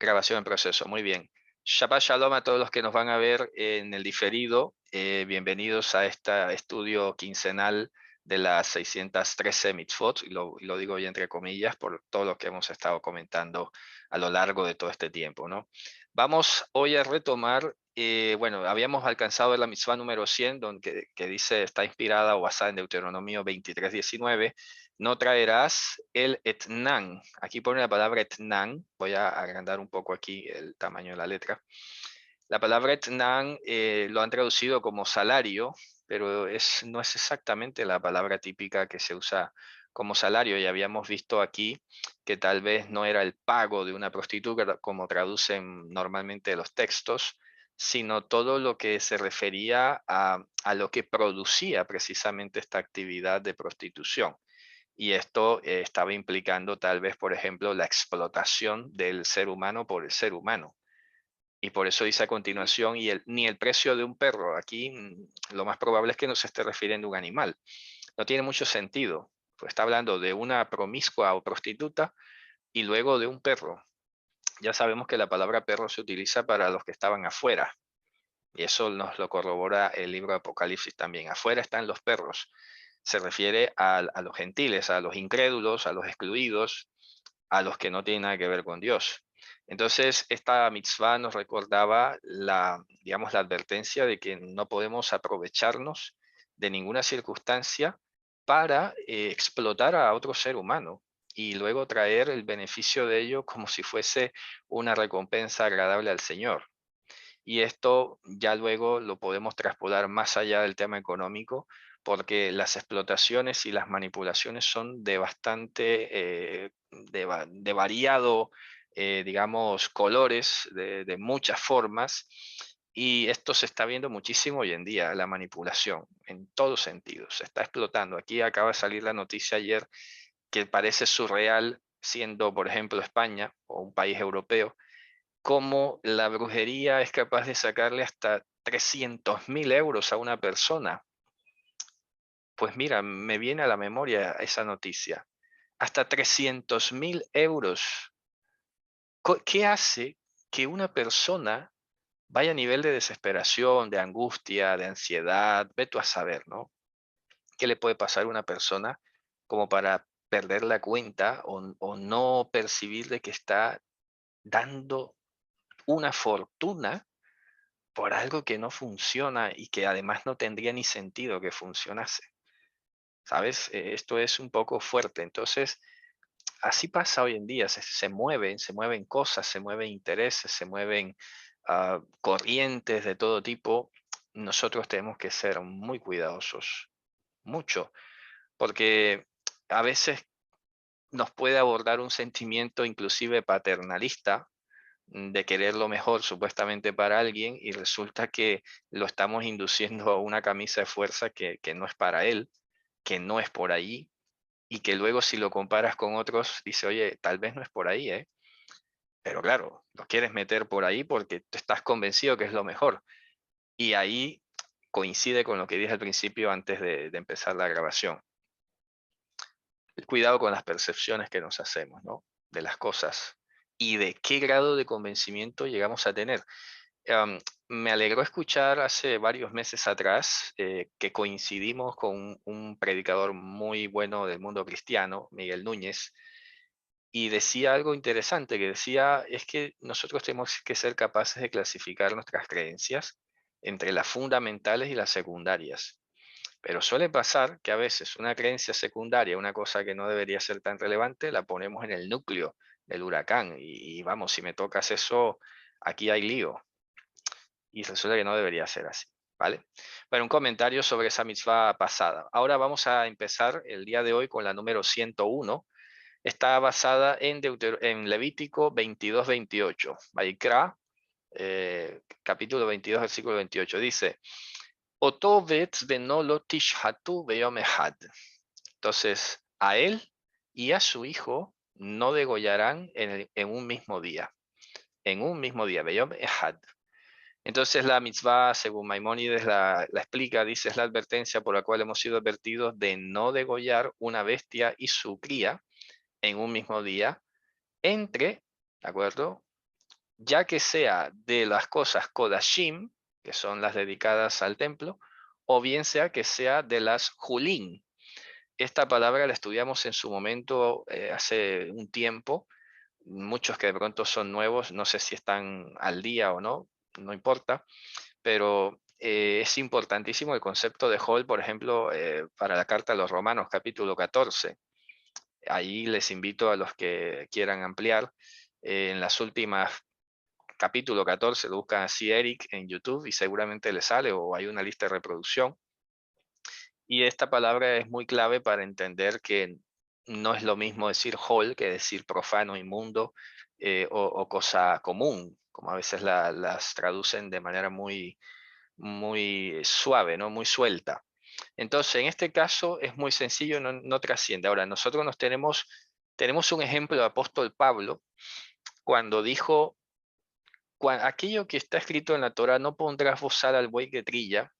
Grabación en proceso, muy bien. Shabbat Shalom a todos los que nos van a ver en el diferido. Bienvenidos a este estudio quincenal de las 613 mitzvot, y lo digo ya entre comillas por todo lo que hemos estado comentando a lo largo de todo este tiempo, ¿no? Vamos hoy a retomar, bueno, habíamos alcanzado la mitzvah número 100, donde que dice, está inspirada o basada en Deuteronomio 23:19. No traerás el etnan. Aquí pone la palabra etnan. Voy a agrandar un poco aquí el tamaño de la letra. La palabra etnan lo han traducido como salario, pero no es exactamente la palabra típica que se usa como salario. Y habíamos visto aquí que tal vez no era el pago de una prostituta como traducen normalmente los textos, sino todo lo que se refería a lo que producía precisamente esta actividad de prostitución. Y esto estaba implicando tal vez, por ejemplo, la explotación del ser humano por el ser humano. Y por eso dice a continuación, ni el precio de un perro. Aquí lo más probable es que no se esté refiriendo a un animal. No tiene mucho sentido. Pues está hablando de una promiscua o prostituta y luego de un perro. Ya sabemos que la palabra perro se utiliza para los que estaban afuera. Y eso nos lo corrobora el libro de Apocalipsis también. Afuera están los perros. Se refiere a los gentiles, a los incrédulos, a los excluidos, a los que no tienen nada que ver con Dios. Entonces, esta mitzvah nos recordaba digamos, la advertencia de que no podemos aprovecharnos de ninguna circunstancia para explotar a otro ser humano y luego traer el beneficio de ello como si fuese una recompensa agradable al Señor. Y esto ya luego lo podemos traspolar más allá del tema económico, porque las explotaciones y las manipulaciones son de bastante, de variado, digamos, colores, de muchas formas, y esto se está viendo muchísimo hoy en día, la manipulación, en todos sentidos, se está explotando. Aquí acaba de salir la noticia ayer que parece surreal, siendo, por ejemplo, España o un país europeo, cómo la brujería es capaz de sacarle hasta 300.000 euros a una persona. Pues mira, me viene a la memoria esa noticia. Hasta 300.000 euros. ¿Qué hace que una persona vaya a nivel de desesperación, de angustia, de ansiedad? Ve tú a saber, ¿no? ¿Qué le puede pasar a una persona como para perder la cuenta o no percibir de que está dando una fortuna por algo que no funciona y que además no tendría ni sentido que funcionase? ¿Sabes? Esto es un poco fuerte. Entonces, así pasa hoy en día. Se mueven cosas, se mueven intereses, se mueven corrientes de todo tipo. Nosotros tenemos que ser muy cuidadosos, mucho, porque a veces nos puede abordar un sentimiento inclusive paternalista, de querer lo mejor supuestamente para alguien, y resulta que lo estamos induciendo a una camisa de fuerza que no es para él, que no es por ahí, y que luego si lo comparas con otros, dice, oye, tal vez no es por ahí, ¿eh? Pero claro, lo quieres meter por ahí porque tú estás convencido que es lo mejor. Y ahí coincide con lo que dije al principio antes de empezar la grabación. El cuidado con las percepciones que nos hacemos, ¿no? De las cosas y de qué grado de convencimiento llegamos a tener. Me alegró escuchar hace varios meses atrás que coincidimos con un predicador muy bueno del mundo cristiano, Miguel Núñez, y decía algo interesante, que decía, es que nosotros tenemos que ser capaces de clasificar nuestras creencias entre las fundamentales y las secundarias. Pero suele pasar que a veces una creencia secundaria, una cosa que no debería ser tan relevante, la ponemos en el núcleo del huracán. Y vamos, si me tocas eso, aquí hay lío. Y resulta que no debería ser así, ¿vale? Bueno, un comentario sobre esa mitzvah pasada. Ahora vamos a empezar el día de hoy con la número 101. Está basada en Levítico 22:28. Vaikra, capítulo 22, versículo 28. Dice, Oto vet benolo tishhatu beyom ehad. Entonces, a él y a su hijo no degollarán en un mismo día. En un mismo día, beyom ehad. Entonces la mitzvah, según Maimónides la explica, dice, es la advertencia por la cual hemos sido advertidos de no degollar una bestia y su cría en un mismo día, entre, ¿de acuerdo? ya que sea de las cosas kodashim, que son las dedicadas al templo, o bien sea que sea de las julín. Esta palabra la estudiamos en su momento hace un tiempo. Muchos que de pronto son nuevos, no sé si están al día o no, no importa, pero es importantísimo el concepto de Hall, por ejemplo, para la carta a los Romanos, capítulo 14. Ahí les invito a los que quieran ampliar. En las últimas, capítulo 14, lo buscan así Eric en YouTube y seguramente le sale o hay una lista de reproducción. Y esta palabra es muy clave para entender que no es lo mismo decir hol que decir profano, inmundo o cosa común, como a veces las traducen de manera muy suave, ¿no? Muy suelta. Entonces, en este caso es muy sencillo, no trasciende. Ahora, nosotros tenemos un ejemplo de apóstol Pablo cuando dijo, aquello que está escrito en la Torah, no pondrás bozal al buey que trilla.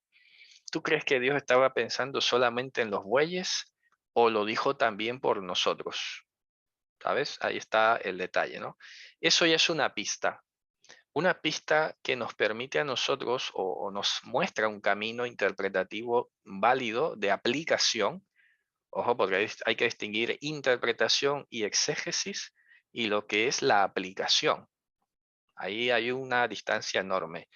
¿Tú crees que Dios estaba pensando solamente en los bueyes o lo dijo también por nosotros? ¿Sabes? Ahí está el detalle, ¿no? Eso ya es una pista que nos permite a nosotros o nos muestra un camino interpretativo válido de aplicación. Ojo, porque hay que distinguir interpretación y exégesis y lo que es la aplicación. Ahí hay una distancia enorme.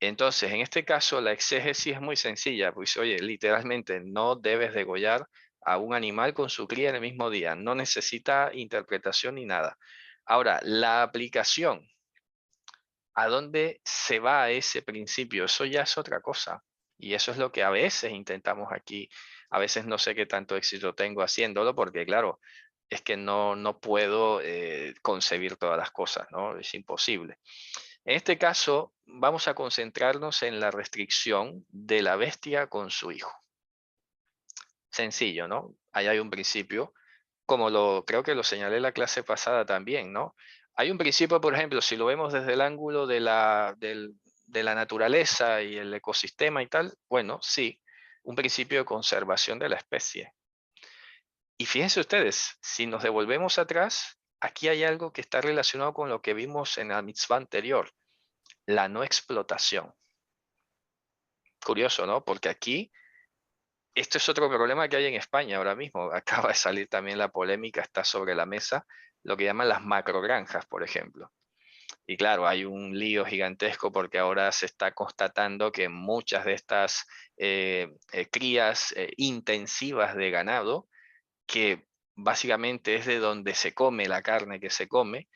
Entonces, en este caso, la exégesis es muy sencilla, pues oye, literalmente no debes degollar a un animal con su cría en el mismo día, no necesita interpretación ni nada. Ahora, la aplicación, ¿a dónde se va ese principio? Eso ya es otra cosa. Y eso es lo que a veces intentamos aquí. A veces no sé qué tanto éxito tengo haciéndolo, porque claro, es que no puedo concebir todas las cosas, ¿no? Es imposible. En este caso, vamos a concentrarnos en la restricción de la bestia con su hijo. Sencillo, ¿no? Ahí hay un principio, como creo que lo señalé la clase pasada también, ¿no? Hay un principio, por ejemplo, si lo vemos desde el ángulo de la naturaleza y el ecosistema y tal, bueno, sí, un principio de conservación de la especie. Y fíjense ustedes, si nos devolvemos atrás, aquí hay algo que está relacionado con lo que vimos en la mitzvah anterior, la no explotación. Curioso, ¿no? Porque aquí, esto es otro problema que hay en España ahora mismo. Acaba de salir también la polémica, está sobre la mesa, lo que llaman las macrogranjas, por ejemplo. Y claro, hay un lío gigantesco porque ahora se está constatando que muchas de estas crías intensivas de ganado, que básicamente es de donde se come la carne que se come,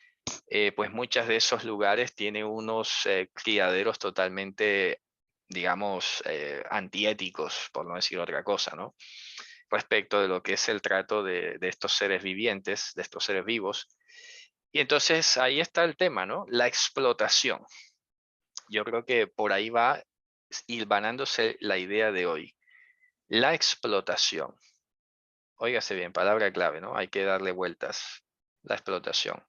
pues muchas de esos lugares tienen unos criaderos totalmente, digamos, antiéticos, por no decir otra cosa, ¿no? Respecto de lo que es el trato de estos seres vivientes, de estos seres vivos. Y entonces ahí está el tema, ¿no? La explotación. Yo creo que por ahí va hilvanándose la idea de hoy. La explotación. Óigase bien, palabra clave, ¿no? Hay que darle vueltas. La explotación.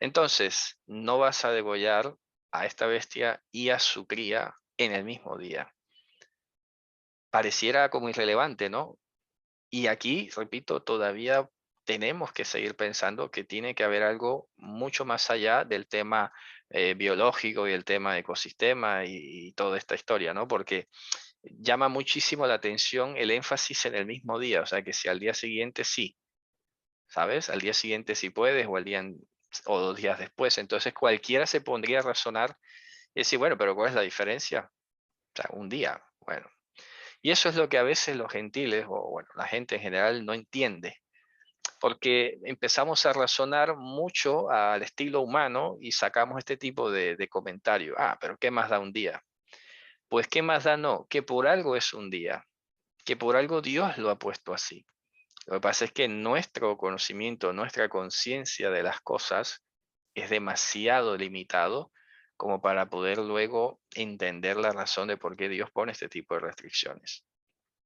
Entonces, no vas a degollar a esta bestia y a su cría en el mismo día. Pareciera como irrelevante, ¿no? Y aquí, repito, todavía tenemos que seguir pensando que tiene que haber algo mucho más allá del tema biológico y el tema ecosistema y toda esta historia, ¿no? Porque llama muchísimo la atención el énfasis en el mismo día, o sea que si al día siguiente sí, ¿sabes? Al día siguiente sí puedes o 2 días después, entonces cualquiera se pondría a razonar y decir, bueno, pero ¿cuál es la diferencia? O sea, un día, bueno. Y eso es lo que a veces los gentiles, o bueno, la gente en general no entiende, porque empezamos a razonar mucho al estilo humano y sacamos este tipo de comentario. Ah, pero ¿qué más da un día? Pues ¿qué más da no? Que por algo es un día, que por algo Dios lo ha puesto así. Lo que pasa es que nuestro conocimiento, nuestra conciencia de las cosas es demasiado limitado como para poder luego entender la razón de por qué Dios pone este tipo de restricciones.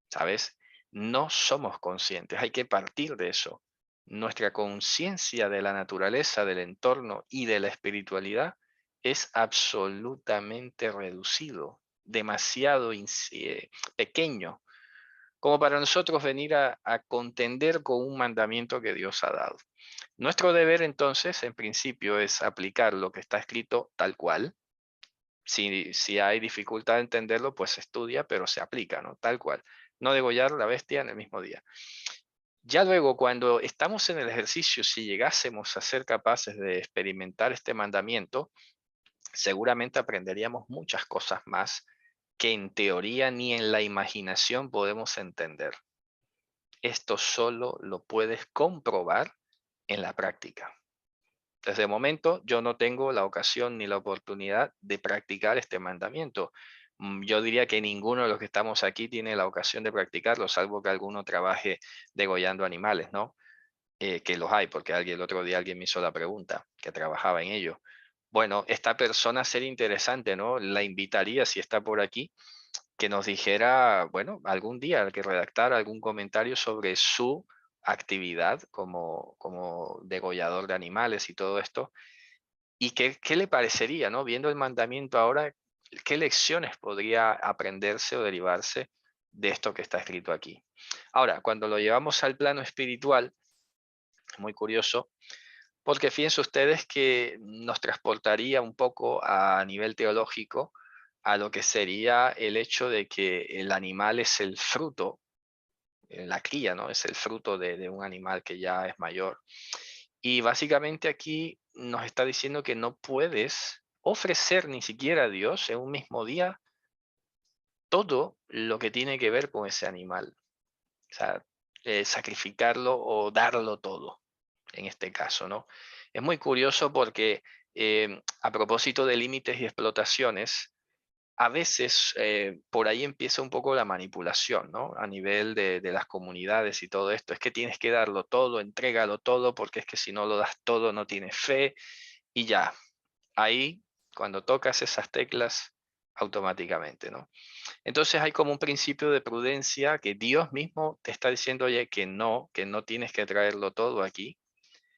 ¿Sabes? No somos conscientes, hay que partir de eso. Nuestra conciencia de la naturaleza, del entorno y de la espiritualidad es absolutamente reducido, demasiado pequeño, como para nosotros venir a contender con un mandamiento que Dios ha dado. Nuestro deber entonces, en principio, es aplicar lo que está escrito tal cual. Si hay dificultad de entenderlo, pues se estudia, pero se aplica, ¿no? Tal cual. No degollar la bestia en el mismo día. Ya luego, cuando estamos en el ejercicio, si llegásemos a ser capaces de experimentar este mandamiento, seguramente aprenderíamos muchas cosas más que en teoría ni en la imaginación podemos entender. Esto solo lo puedes comprobar en la práctica. Desde el momento yo no tengo la ocasión ni la oportunidad de practicar este mandamiento. Yo diría que ninguno de los que estamos aquí tiene la ocasión de practicarlo, salvo que alguno trabaje degollando animales, ¿no? Que los hay, porque el otro día alguien me hizo la pregunta, que trabajaba en ello. Bueno, esta persona sería interesante, ¿no? La invitaría, si está por aquí, que nos dijera, bueno, algún día que redactara algún comentario sobre su actividad como degollador de animales y todo esto, y qué le parecería, ¿no? Viendo el mandamiento ahora, qué lecciones podría aprenderse o derivarse de esto que está escrito aquí. Ahora, cuando lo llevamos al plano espiritual, es muy curioso, porque fíjense ustedes que nos transportaría un poco a nivel teológico a lo que sería el hecho de que el animal es el fruto, la cría, ¿no? Es el fruto de un animal que ya es mayor. Y básicamente aquí nos está diciendo que no puedes ofrecer ni siquiera a Dios en un mismo día todo lo que tiene que ver con ese animal. O sea, sacrificarlo o darlo todo, en este caso, ¿no? Es muy curioso porque a propósito de límites y explotaciones, a veces por ahí empieza un poco la manipulación, ¿no? A nivel de las comunidades y todo esto. Es que tienes que darlo todo, entrégalo todo, porque es que si no lo das todo no tienes fe y ya. Ahí, cuando tocas esas teclas, automáticamente, ¿no? Entonces hay como un principio de prudencia que Dios mismo te está diciendo, oye, que no tienes que traerlo todo aquí,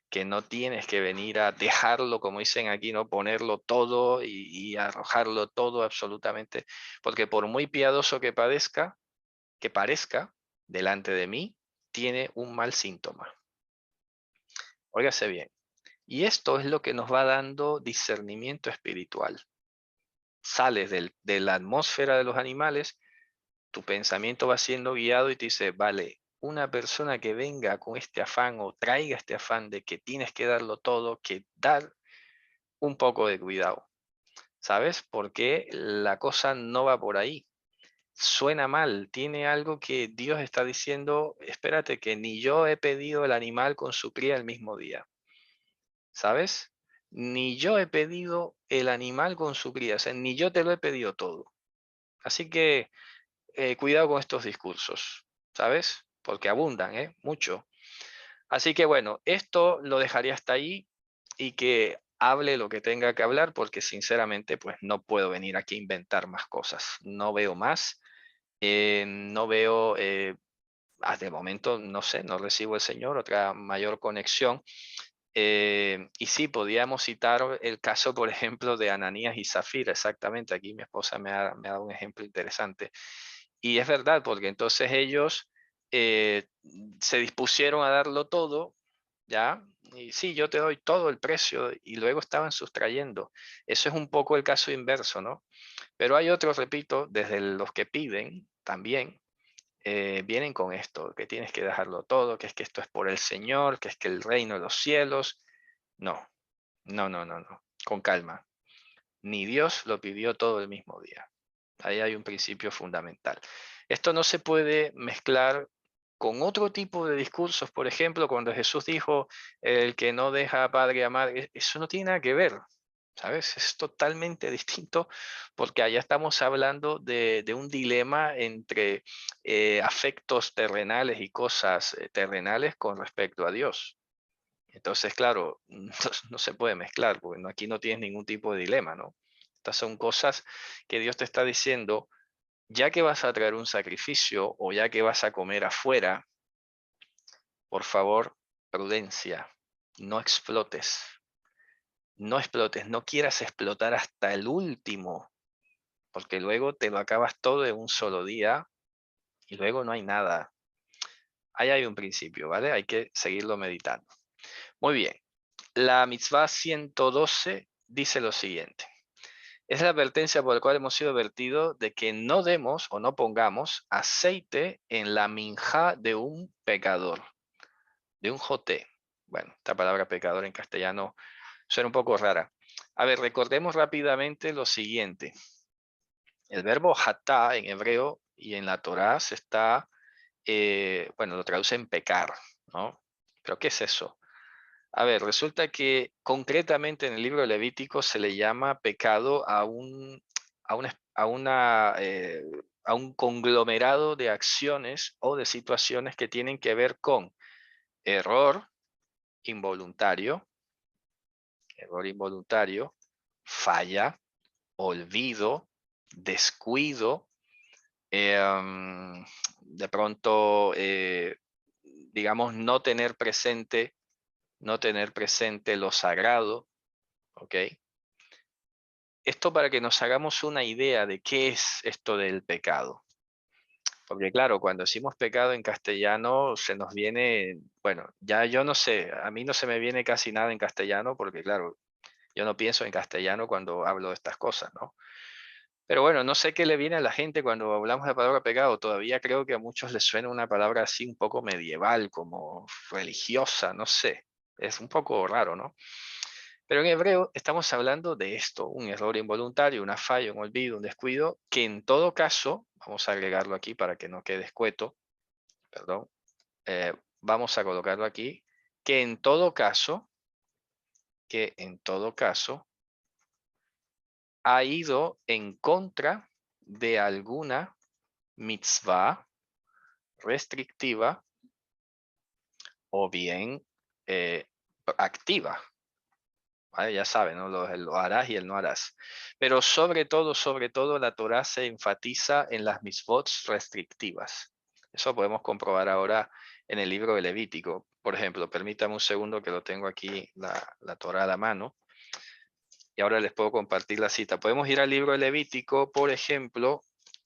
que no tienes que venir a dejarlo, como dicen aquí, no ponerlo todo y arrojarlo todo absolutamente, porque por muy piadoso que parezca delante de mí, tiene un mal síntoma. Óigase bien. Y esto es lo que nos va dando discernimiento espiritual. Sales de la atmósfera de los animales, tu pensamiento va siendo guiado y te dice, vale, una persona que venga con este afán o traiga este afán de que tienes que darlo todo, que dar un poco de cuidado, ¿sabes? Porque la cosa no va por ahí. Suena mal, tiene algo que Dios está diciendo, espérate, que ni yo he pedido el animal con su cría el mismo día, ¿sabes? Ni yo he pedido el animal con su cría, o sea, ni yo te lo he pedido todo. Así que cuidado con estos discursos, ¿sabes? Porque abundan, ¿eh? Mucho. Así que bueno, esto lo dejaría hasta ahí y que hable lo que tenga que hablar porque sinceramente pues no puedo venir aquí a inventar más cosas. No veo más, no veo, hasta el momento, no sé, no recibo el Señor, otra mayor conexión. Y sí, podíamos citar el caso, por ejemplo, de Ananías y Zafira, exactamente. Aquí mi esposa me ha dado un ejemplo interesante. Y es verdad, porque entonces ellos eh, se dispusieron a darlo todo, ¿ya? Y sí, yo te doy todo el precio y luego estaban sustrayendo. Eso es un poco el caso inverso, ¿no? Pero hay otros, repito, desde los que piden también, vienen con esto, que tienes que dejarlo todo, que es que esto es por el Señor, que es que el reino de los cielos. No, no, no, no, no. Con calma. Ni Dios lo pidió todo el mismo día. Ahí hay un principio fundamental. Esto no se puede mezclar con otro tipo de discursos. Por ejemplo, cuando Jesús dijo, el que no deja a padre y a madre, eso no tiene nada que ver, ¿sabes? Es totalmente distinto porque allá estamos hablando de un dilema entre afectos terrenales y cosas terrenales con respecto a Dios. Entonces, claro, no se puede mezclar, porque aquí no tienes ningún tipo de dilema, ¿no? Estas son cosas que Dios te está diciendo, ya que vas a traer un sacrificio o ya que vas a comer afuera, por favor, prudencia, no explotes, no explotes, no quieras explotar hasta el último, porque luego te lo acabas todo en un solo día y luego no hay nada. Ahí hay un principio, ¿vale? Hay que seguirlo meditando. Muy bien. La mitzvah 112 dice lo siguiente. Es la advertencia por la cual hemos sido advertidos de que no demos o no pongamos aceite en la minjá de un pecador, de un joté. Bueno, esta palabra pecador en castellano suena un poco rara. A ver, recordemos rápidamente lo siguiente. El verbo hatá en hebreo y en la Torá se está, bueno, lo traducen pecar, ¿no? ¿Pero qué es eso? A ver, resulta que concretamente en el libro de Levítico se le llama pecado a un conglomerado de acciones o de situaciones que tienen que ver con error involuntario, falla, olvido, descuido, de pronto, digamos, no tener presente lo sagrado, ¿ok? Esto para que nos hagamos una idea de qué es esto del pecado. Porque claro, cuando decimos pecado en castellano se nos viene, bueno, ya yo no sé, a mí no se me viene casi nada en castellano porque claro, yo no pienso en castellano cuando hablo de estas cosas, ¿no? Pero bueno, no sé qué le viene a la gente cuando hablamos de la palabra pecado. Todavía creo que a muchos les suena una palabra así un poco medieval, como religiosa, no sé. Es un poco raro, ¿no? Pero en hebreo estamos hablando de esto, un error involuntario, una falla, un olvido, un descuido, que en todo caso, vamos a agregarlo aquí para que no quede escueto, perdón, vamos a colocarlo aquí, que en todo caso, ha ido en contra de alguna mitzvah restrictiva o bien activa. ¿Vale? Ya saben, ¿no? Lo harás y el no harás. Pero sobre todo, la Torá se enfatiza en las mitzvot restrictivas. Eso podemos comprobar ahora en el libro de Levítico. Por ejemplo, permítame un segundo que lo tengo aquí, la Torá a la mano. Y ahora les puedo compartir la cita. Podemos ir al libro de Levítico, por ejemplo,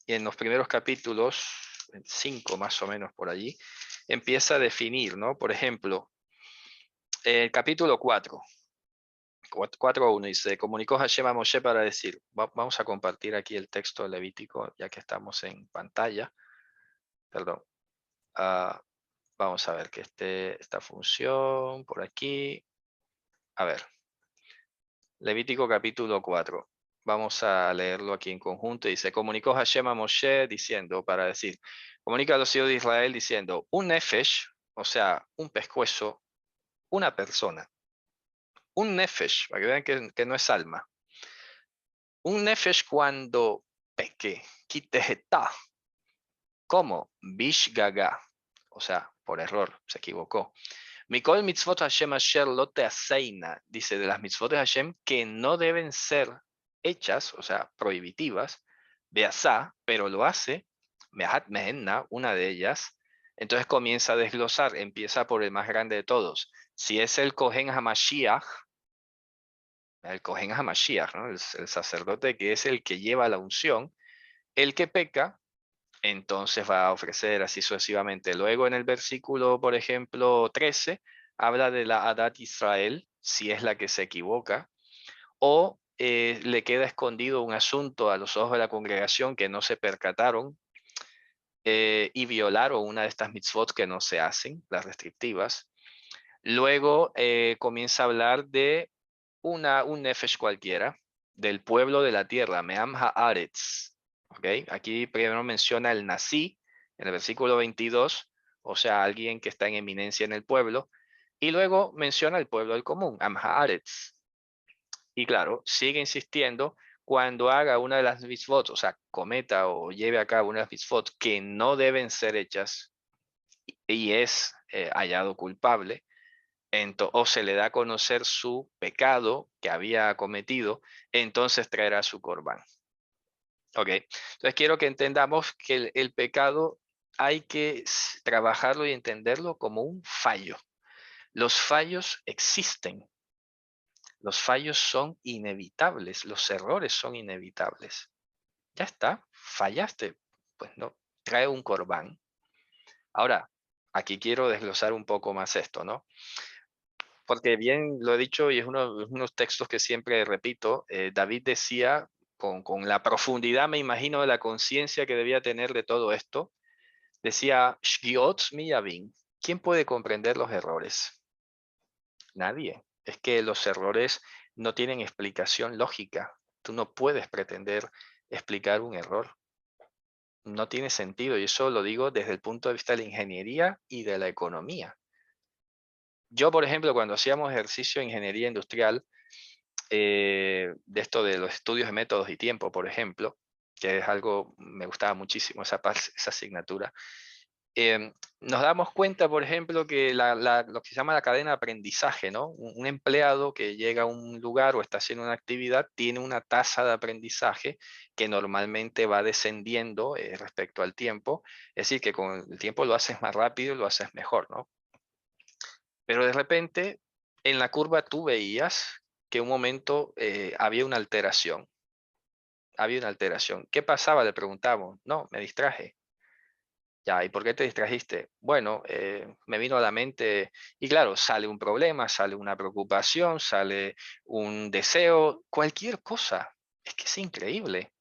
y en los primeros capítulos, 5 más o menos por allí, empieza a definir, ¿no? Por ejemplo, el capítulo 4. 4.1 dice, comunicó Hashem a Moshe para decir, vamos a compartir aquí el texto de Levítico, ya que estamos en pantalla. Perdón. Vamos a ver que esté esta función por aquí. A ver. Levítico capítulo 4. Vamos a leerlo aquí en conjunto. Dice, comunicó Hashem a Moshe diciendo, para decir, comunica a los hijos de Israel diciendo, un nefesh, o sea, un pescuezo, una persona. Un nefesh, para que vean que no es alma. Un nefesh cuando peque, kiteheta, como bish gaga, o sea, por error, se equivocó. Mikol mitzvot Hashem asher lo teaseina, dice de las mitzvot de Hashem que no deben ser hechas, o sea, prohibitivas, beasá, pero lo hace, mehat mehenna, una de ellas. Entonces comienza a desglosar, empieza por el más grande de todos. Si es el Kohen HaMashiach, el Kohen HaMashiach, ¿no? El sacerdote que es el que lleva la unción, el que peca, entonces va a ofrecer así sucesivamente. Luego en el versículo, por ejemplo, 13, habla de la Adat Israel, si es la que se equivoca, o le queda escondido un asunto a los ojos de la congregación que no se percataron y violaron una de estas mitzvot que no se hacen, las restrictivas. Luego comienza a hablar de un nefesh cualquiera, del pueblo de la tierra, Me'am Haaretz. ¿Okay? Aquí primero menciona el nací, en el versículo 22, o sea, alguien que está en eminencia en el pueblo, y luego menciona el pueblo del común, Am Haaretz. Y claro, sigue insistiendo cuando haga una de las mitzvot, o sea, cometa o lleve a cabo una de las mitzvot que no deben ser hechas y es hallado culpable, o se le da a conocer su pecado que había cometido, entonces traerá su corbán. Ok, entonces quiero que entendamos que el pecado hay que trabajarlo y entenderlo como un fallo. Los fallos existen, los fallos son inevitables, los errores son inevitables. Ya está, fallaste, pues no, trae un corbán. Ahora, aquí quiero desglosar un poco más esto, ¿no? porque bien lo he dicho y es unos textos que siempre repito, David decía, con la profundidad, me imagino, de la conciencia que debía tener de todo esto, decía, "Shgiot miyavin", ¿quién puede comprender los errores? Nadie. Es que los errores no tienen explicación lógica. Tú no puedes pretender explicar un error. No tiene sentido, y eso lo digo desde el punto de vista de la ingeniería y de la economía. Yo, por ejemplo, cuando hacíamos ejercicio de ingeniería industrial, de esto de los estudios de métodos y tiempo, por ejemplo, que es algo, me gustaba muchísimo esa asignatura, nos damos cuenta, por ejemplo, que lo que se llama la cadena de aprendizaje, ¿no? Un empleado que llega a un lugar o está haciendo una actividad tiene una tasa de aprendizaje que normalmente va descendiendo respecto al tiempo. Es decir, que con el tiempo lo haces más rápido y lo haces mejor, ¿no? Pero de repente, en la curva tú veías que un momento había una alteración. Había una alteración. ¿Qué pasaba? Le preguntamos. No, me distraje. Ya, ¿y por qué te distrajiste? Bueno, me vino a la mente, y claro, sale un problema, sale una preocupación, sale un deseo, cualquier cosa. Es que es increíble.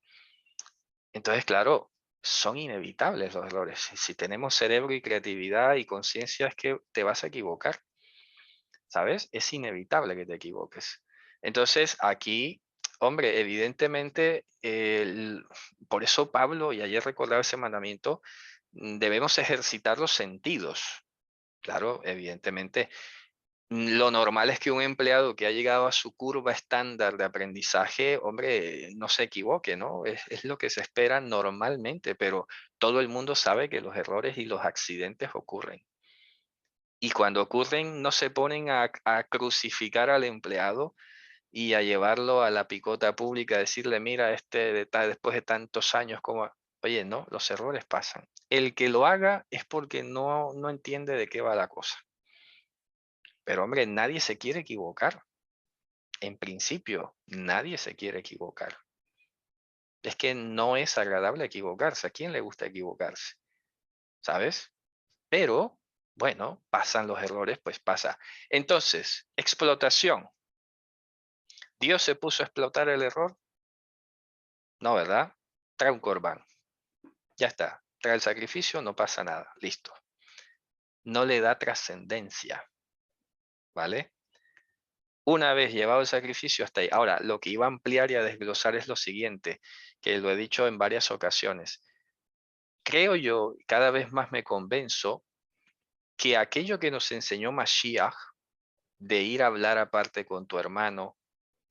Entonces, claro, son inevitables los errores. Si tenemos cerebro y creatividad y conciencia, es que te vas a equivocar. ¿Sabes? Es inevitable que te equivoques. Entonces, aquí, hombre, evidentemente, por eso Pablo, y ayer recordaba ese mandamiento, debemos ejercitar los sentidos. Claro, evidentemente. Lo normal es que un empleado que ha llegado a su curva estándar de aprendizaje, hombre, no se equivoque, ¿no? Es lo que se espera normalmente, pero todo el mundo sabe que los errores y los accidentes ocurren. Y cuando ocurren, no se ponen a crucificar al empleado y a llevarlo a la picota pública, a decirle, mira, después de tantos años, como, oye, no, los errores pasan. El que lo haga es porque no entiende de qué va la cosa. Pero hombre, nadie se quiere equivocar. En principio, nadie se quiere equivocar. Es que no es agradable equivocarse. ¿A quién le gusta equivocarse? ¿Sabes? Pero, bueno, pasan los errores, pues pasa. Entonces, explotación. ¿Dios se puso a explotar el error? No, ¿verdad? Trae un corbán. Ya está. Trae el sacrificio, no pasa nada. Listo. No le da trascendencia. ¿Vale? Una vez llevado el sacrificio hasta ahí. Ahora, lo que iba a ampliar y a desglosar es lo siguiente, que lo he dicho en varias ocasiones. Creo yo, cada vez más me convenzo, que aquello que nos enseñó Mashiach, de ir a hablar aparte con tu hermano,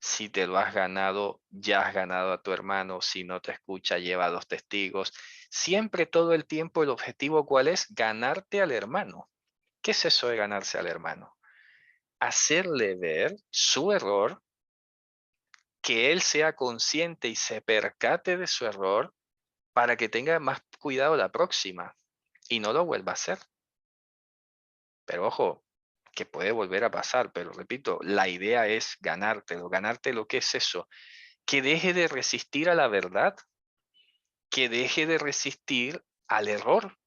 si te lo has ganado, ya has ganado a tu hermano. Si no te escucha, lleva a 2 testigos. Siempre, todo el tiempo, el objetivo, ¿cuál es? Ganarte al hermano. ¿Qué es eso de ganarse al hermano? Hacerle ver su error, que él sea consciente y se percate de su error para que tenga más cuidado la próxima y no lo vuelva a hacer. Pero ojo, que puede volver a pasar, pero repito, la idea es ganártelo. ¿Ganártelo qué es eso? Que deje de resistir a la verdad, que deje de resistir al error.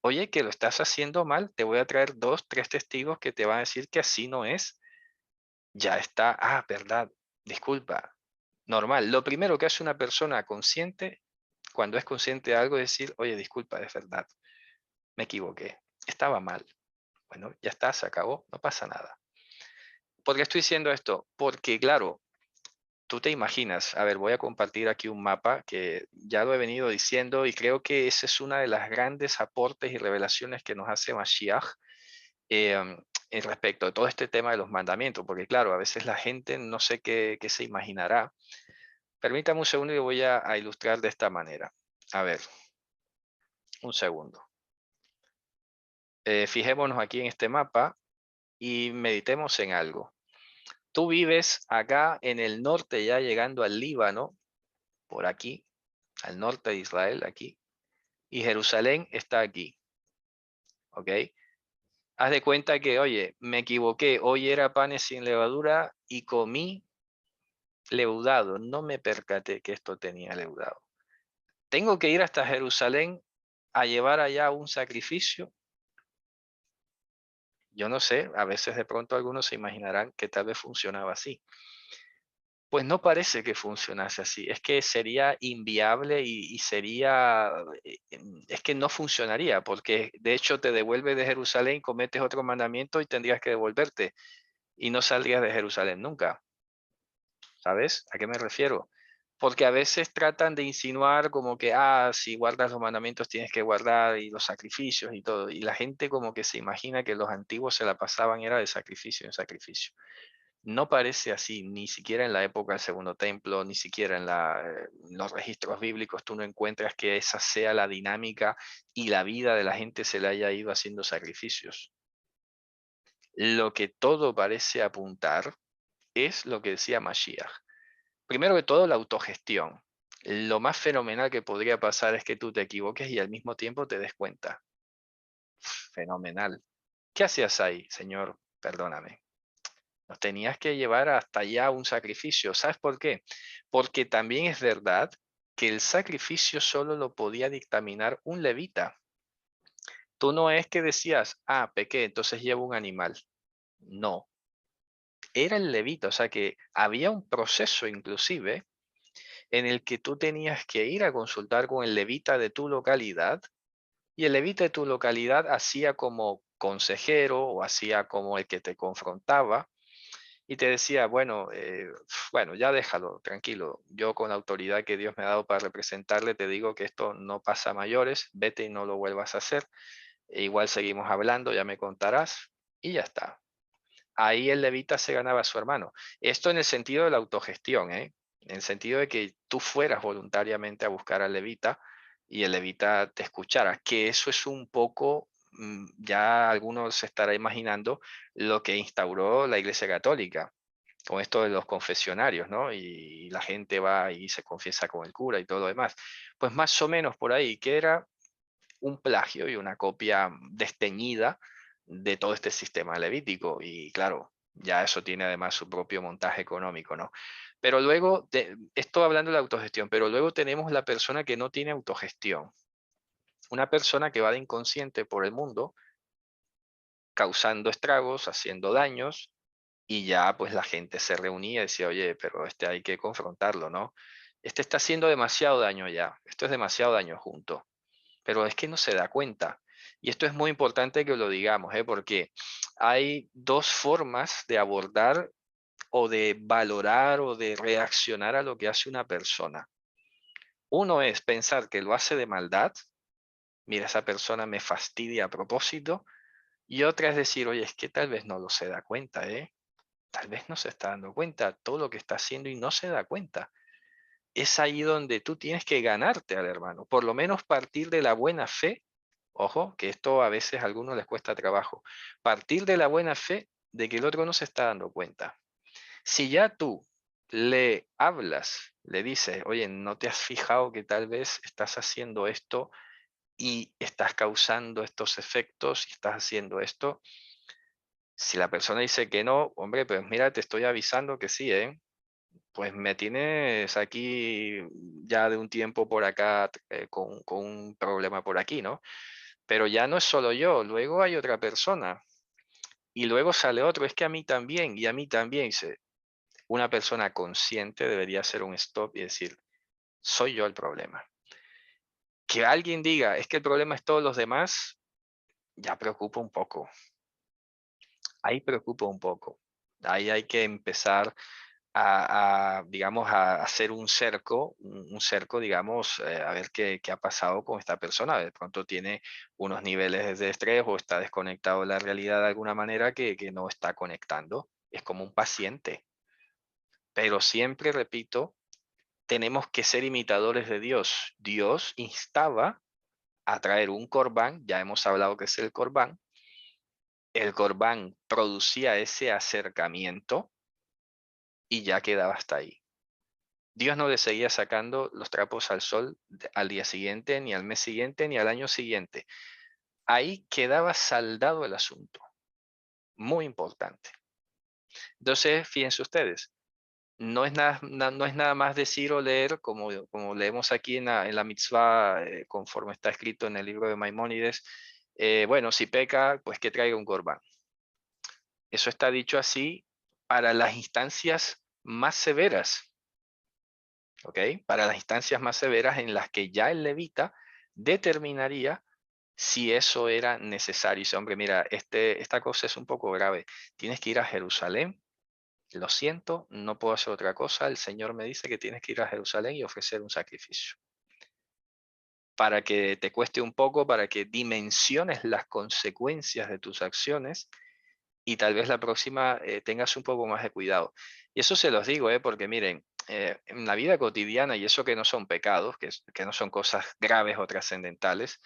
Oye, que lo estás haciendo mal, te voy a traer 2, 3 testigos que te van a decir que así no es. Ya está, verdad, disculpa, normal. Lo primero que hace una persona consciente, cuando es consciente de algo, es decir, oye, disculpa, es verdad, me equivoqué, estaba mal. Bueno, ya está, se acabó, no pasa nada. ¿Por qué estoy diciendo esto? Porque, claro, tú te imaginas, a ver, voy a compartir aquí un mapa que ya lo he venido diciendo y creo que esa es una de las grandes aportes y revelaciones que nos hace Mashiach eh, en respecto a todo este tema de los mandamientos, porque claro, a veces la gente no sé qué se imaginará. Permítame un segundo y voy a ilustrar de esta manera. A ver, un segundo. Fijémonos aquí en este mapa y meditemos en algo. Tú vives acá en el norte, ya llegando al Líbano, por aquí, al norte de Israel, aquí, y Jerusalén está aquí, ¿ok? Haz de cuenta que, oye, me equivoqué, hoy era panes sin levadura y comí leudado, no me percaté que esto tenía leudado. Tengo que ir hasta Jerusalén a llevar allá un sacrificio. Yo no sé, a veces de pronto algunos se imaginarán que tal vez funcionaba así. Pues no parece que funcionase así. Es que sería inviable y sería, es que no funcionaría, porque de hecho te devuelves de Jerusalén, cometes otro mandamiento y tendrías que devolverte y no saldrías de Jerusalén nunca. ¿Sabes a qué me refiero? Porque a veces tratan de insinuar como que, si guardas los mandamientos tienes que guardar y los sacrificios y todo. Y la gente como que se imagina que los antiguos se la pasaban era de sacrificio en sacrificio. No parece así, ni siquiera en la época del Segundo Templo, ni siquiera en los registros bíblicos tú no encuentras que esa sea la dinámica y la vida de la gente se le haya ido haciendo sacrificios. Lo que todo parece apuntar es lo que decía Mashiach. Primero que todo, la autogestión. Lo más fenomenal que podría pasar es que tú te equivoques y al mismo tiempo te des cuenta. Fenomenal. ¿Qué hacías ahí, Señor? Perdóname. Nos tenías que llevar hasta allá un sacrificio. ¿Sabes por qué? Porque también es verdad que el sacrificio solo lo podía dictaminar un levita. Tú no es que decías, pequé, entonces llevo un animal. No, era el levita. O sea que había un proceso inclusive en el que tú tenías que ir a consultar con el levita de tu localidad y el levita de tu localidad hacía como consejero o hacía como el que te confrontaba y te decía, bueno, bueno, ya déjalo, tranquilo. Yo con la autoridad que Dios me ha dado para representarle, te digo que esto no pasa a mayores, vete y no lo vuelvas a hacer. E igual seguimos hablando, ya me contarás y ya está. Ahí el levita se ganaba a su hermano. Esto en el sentido de la autogestión, ¿eh? En el sentido de que tú fueras voluntariamente a buscar al levita y el levita te escuchara, que eso es un poco, ya algunos se estará imaginando lo que instauró la Iglesia Católica con esto de los confesionarios, ¿no? Y la gente va y se confiesa con el cura y todo lo demás. Pues más o menos por ahí, que era un plagio y una copia desteñida de todo este sistema levítico. Y claro, ya eso tiene además su propio montaje económico, ¿no? Pero luego, esto hablando de la autogestión, pero luego tenemos la persona que no tiene autogestión. Una persona que va de inconsciente por el mundo, causando estragos, haciendo daños, y ya pues la gente se reunía y decía, oye, pero este hay que confrontarlo, ¿no? Este está haciendo demasiado daño ya, esto es demasiado daño junto, pero es que no se da cuenta. Y esto es muy importante que lo digamos, ¿eh? Porque hay dos formas de abordar o de valorar o de reaccionar a lo que hace una persona. Uno es pensar que lo hace de maldad, mira, esa persona me fastidia a propósito, y otra es decir, oye, es que tal vez no lo se da cuenta, ¿eh? Tal vez no se está dando cuenta todo lo que está haciendo y no se da cuenta. Es ahí donde tú tienes que ganarte al hermano, por lo menos partir de la buena fe. Ojo, que esto a veces a algunos les cuesta trabajo. Partir de la buena fe de que el otro no se está dando cuenta. Si ya tú le hablas, le dices, oye, ¿no te has fijado que tal vez estás haciendo esto y estás causando estos efectos y estás haciendo esto? Si la persona dice que no, hombre, pues mira, te estoy avisando que sí, ¿eh? Pues me tienes aquí ya de un tiempo por acá con un problema por aquí, ¿no? Pero ya no es solo yo, luego hay otra persona y luego sale otro, es que a mí también y a mí también. Una persona consciente debería hacer un stop y decir, soy yo el problema. Que alguien diga, es que el problema es todos los demás, ya preocupa un poco. Ahí preocupa un poco. Ahí hay que empezar digamos, a hacer un cerco, un cerco, digamos, a ver qué ha pasado con esta persona. De pronto tiene unos niveles de estrés o está desconectado de la realidad de alguna manera que no está conectando. Es como un paciente. Pero siempre, repito, tenemos que ser imitadores de Dios. Dios instaba a traer un corbán, ya hemos hablado que es el corbán producía ese acercamiento y ya quedaba hasta ahí. Dios no le seguía sacando los trapos al sol al día siguiente, ni al mes siguiente, ni al año siguiente. Ahí quedaba saldado el asunto. Muy importante. Entonces, fíjense ustedes, no es nada más decir o leer, como leemos aquí en la mitzvah, conforme está escrito en el libro de Maimónides, bueno, si peca, pues que traiga un corbán. Eso está dicho así para las instancias más severas, ¿ok? Para las instancias más severas en las que ya el levita determinaría si eso era necesario. Dice, hombre, mira, esta cosa es un poco grave. Tienes que ir a Jerusalén. Lo siento, no puedo hacer otra cosa. El Señor me dice que tienes que ir a Jerusalén y ofrecer un sacrificio. Para que te cueste un poco, para que dimensiones las consecuencias de tus acciones y tal vez la próxima tengas un poco más de cuidado. Y eso se los digo, porque miren, en la vida cotidiana, y eso que no son pecados, que no son cosas graves o trascendentales,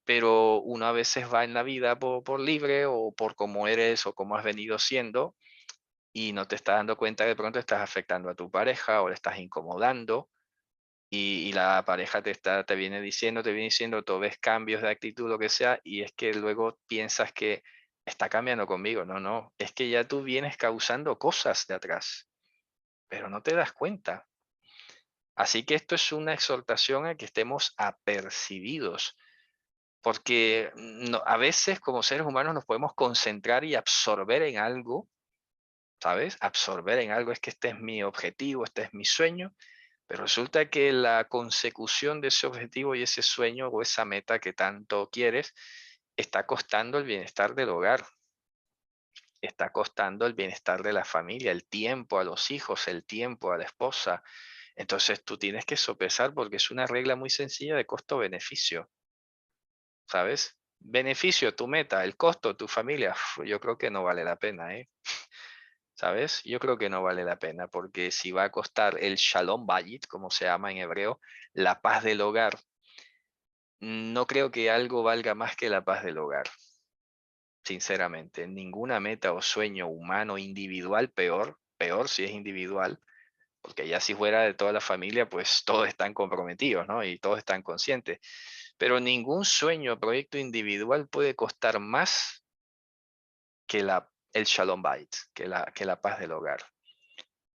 pero uno a veces va en la vida por libre o por cómo eres o cómo has venido siendo y no te estás dando cuenta que de pronto estás afectando a tu pareja o le estás incomodando y la pareja te viene diciendo, tú ves cambios de actitud, lo que sea, y es que luego piensas que está cambiando conmigo. No, no, es que ya tú vienes causando cosas de atrás, pero no te das cuenta. Así que esto es una exhortación a que estemos apercibidos, porque a veces como seres humanos nos podemos concentrar y absorber en algo, ¿sabes? Absorber en algo es que este es mi objetivo, este es mi sueño, pero resulta que la consecución de ese objetivo y ese sueño o esa meta que tanto quieres está costando el bienestar del hogar, está costando el bienestar de la familia, el tiempo a los hijos, el tiempo a la esposa. Entonces tú tienes que sopesar porque es una regla muy sencilla de costo-beneficio, ¿sabes? Beneficio, tu meta, el costo, tu familia, yo creo que no vale la pena, ¿eh? ¿Sabes? Yo creo que no vale la pena porque si va a costar el Shalom Bayit, como se llama en hebreo, la paz del hogar, no creo que algo valga más que la paz del hogar, sinceramente. Ninguna meta o sueño humano individual, peor si es individual, porque ya si fuera de toda la familia, pues todos están comprometidos, ¿no? Y todos están conscientes. Pero ningún sueño o proyecto individual puede costar más que el Shalom Bayit, que la paz del hogar.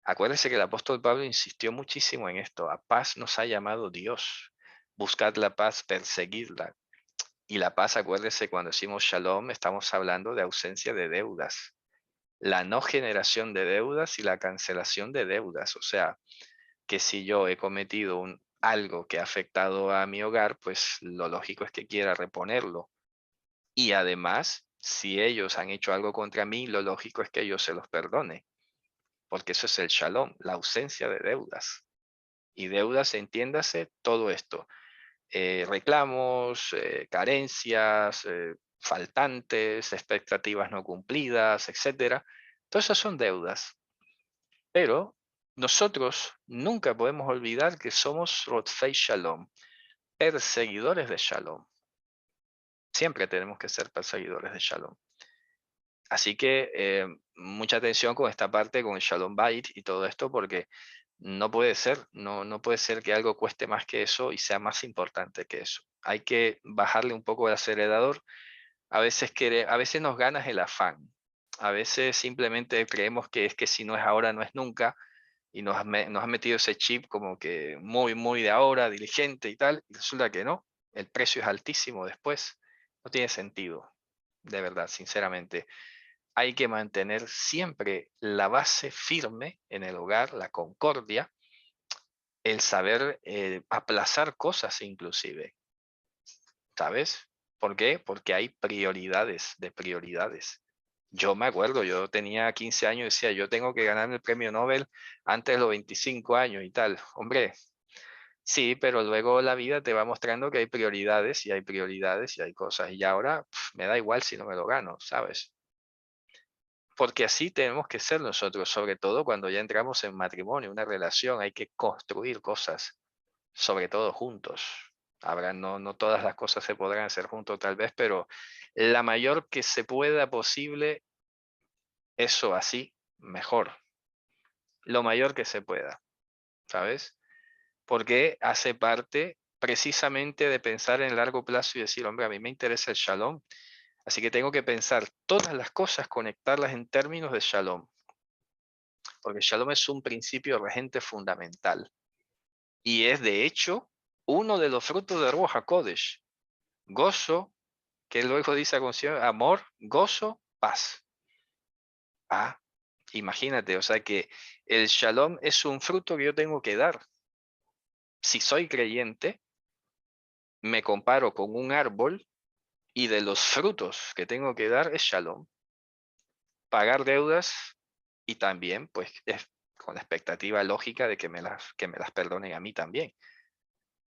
Acuérdese que el apóstol Pablo insistió muchísimo en esto. A paz nos ha llamado Dios. Buscad la paz, perseguidla. Y la paz, acuérdese, cuando decimos shalom, estamos hablando de ausencia de deudas. La no generación de deudas y la cancelación de deudas. O sea, que si yo he cometido algo que ha afectado a mi hogar, pues lo lógico es que quiera reponerlo. Y además, si ellos han hecho algo contra mí, lo lógico es que yo se los perdone. Porque eso es el shalom, la ausencia de deudas. Y deudas, entiéndase, todo esto. Reclamos, carencias, faltantes, expectativas no cumplidas, etcétera. Todas esas son deudas. Pero nosotros nunca podemos olvidar que somos Rodfei Shalom, perseguidores de Shalom. Siempre tenemos que ser perseguidores de Shalom. Así que mucha atención con esta parte, con el Shalom Bait y todo esto, porque no puede ser, no puede ser que algo cueste más que eso y sea más importante que eso. Hay que bajarle un poco el acelerador. A veces nos ganas el afán. A veces simplemente creemos que es que si no es ahora, no es nunca. Y nos ha metido ese chip como que muy, muy de ahora, diligente y tal. Y resulta que no. El precio es altísimo después. No tiene sentido, de verdad, sinceramente. Hay que mantener siempre la base firme en el hogar, la concordia, el saber aplazar cosas inclusive, ¿sabes? ¿Por qué? Porque hay prioridades de prioridades. Yo me acuerdo, yo tenía 15 años y decía, yo tengo que ganar el premio Nobel antes de los 25 años y tal. Hombre, sí, pero luego la vida te va mostrando que hay prioridades y hay prioridades y hay cosas. Y ahora me da igual si no me lo gano, ¿sabes? Porque así tenemos que ser nosotros, sobre todo cuando ya entramos en matrimonio, una relación, hay que construir cosas, sobre todo juntos. Habrá, no todas las cosas se podrán hacer juntos tal vez, pero la mayor que se pueda posible, eso así, mejor. Lo mayor que se pueda, ¿sabes? Porque hace parte precisamente de pensar en largo plazo y decir, hombre, a mí me interesa el shalom, así que tengo que pensar todas las cosas, conectarlas en términos de shalom. Porque Shalom es un principio regente fundamental y es de hecho uno de los frutos de Ruach HaKodesh. Gozo, que luego dice a continuación, amor, gozo, paz. Ah, imagínate, o sea que el shalom es un fruto que yo tengo que dar. Si soy creyente, me comparo con un árbol y de los frutos que tengo que dar es shalom. Pagar deudas y también, pues, es con la expectativa lógica de que me las perdonen a mí también.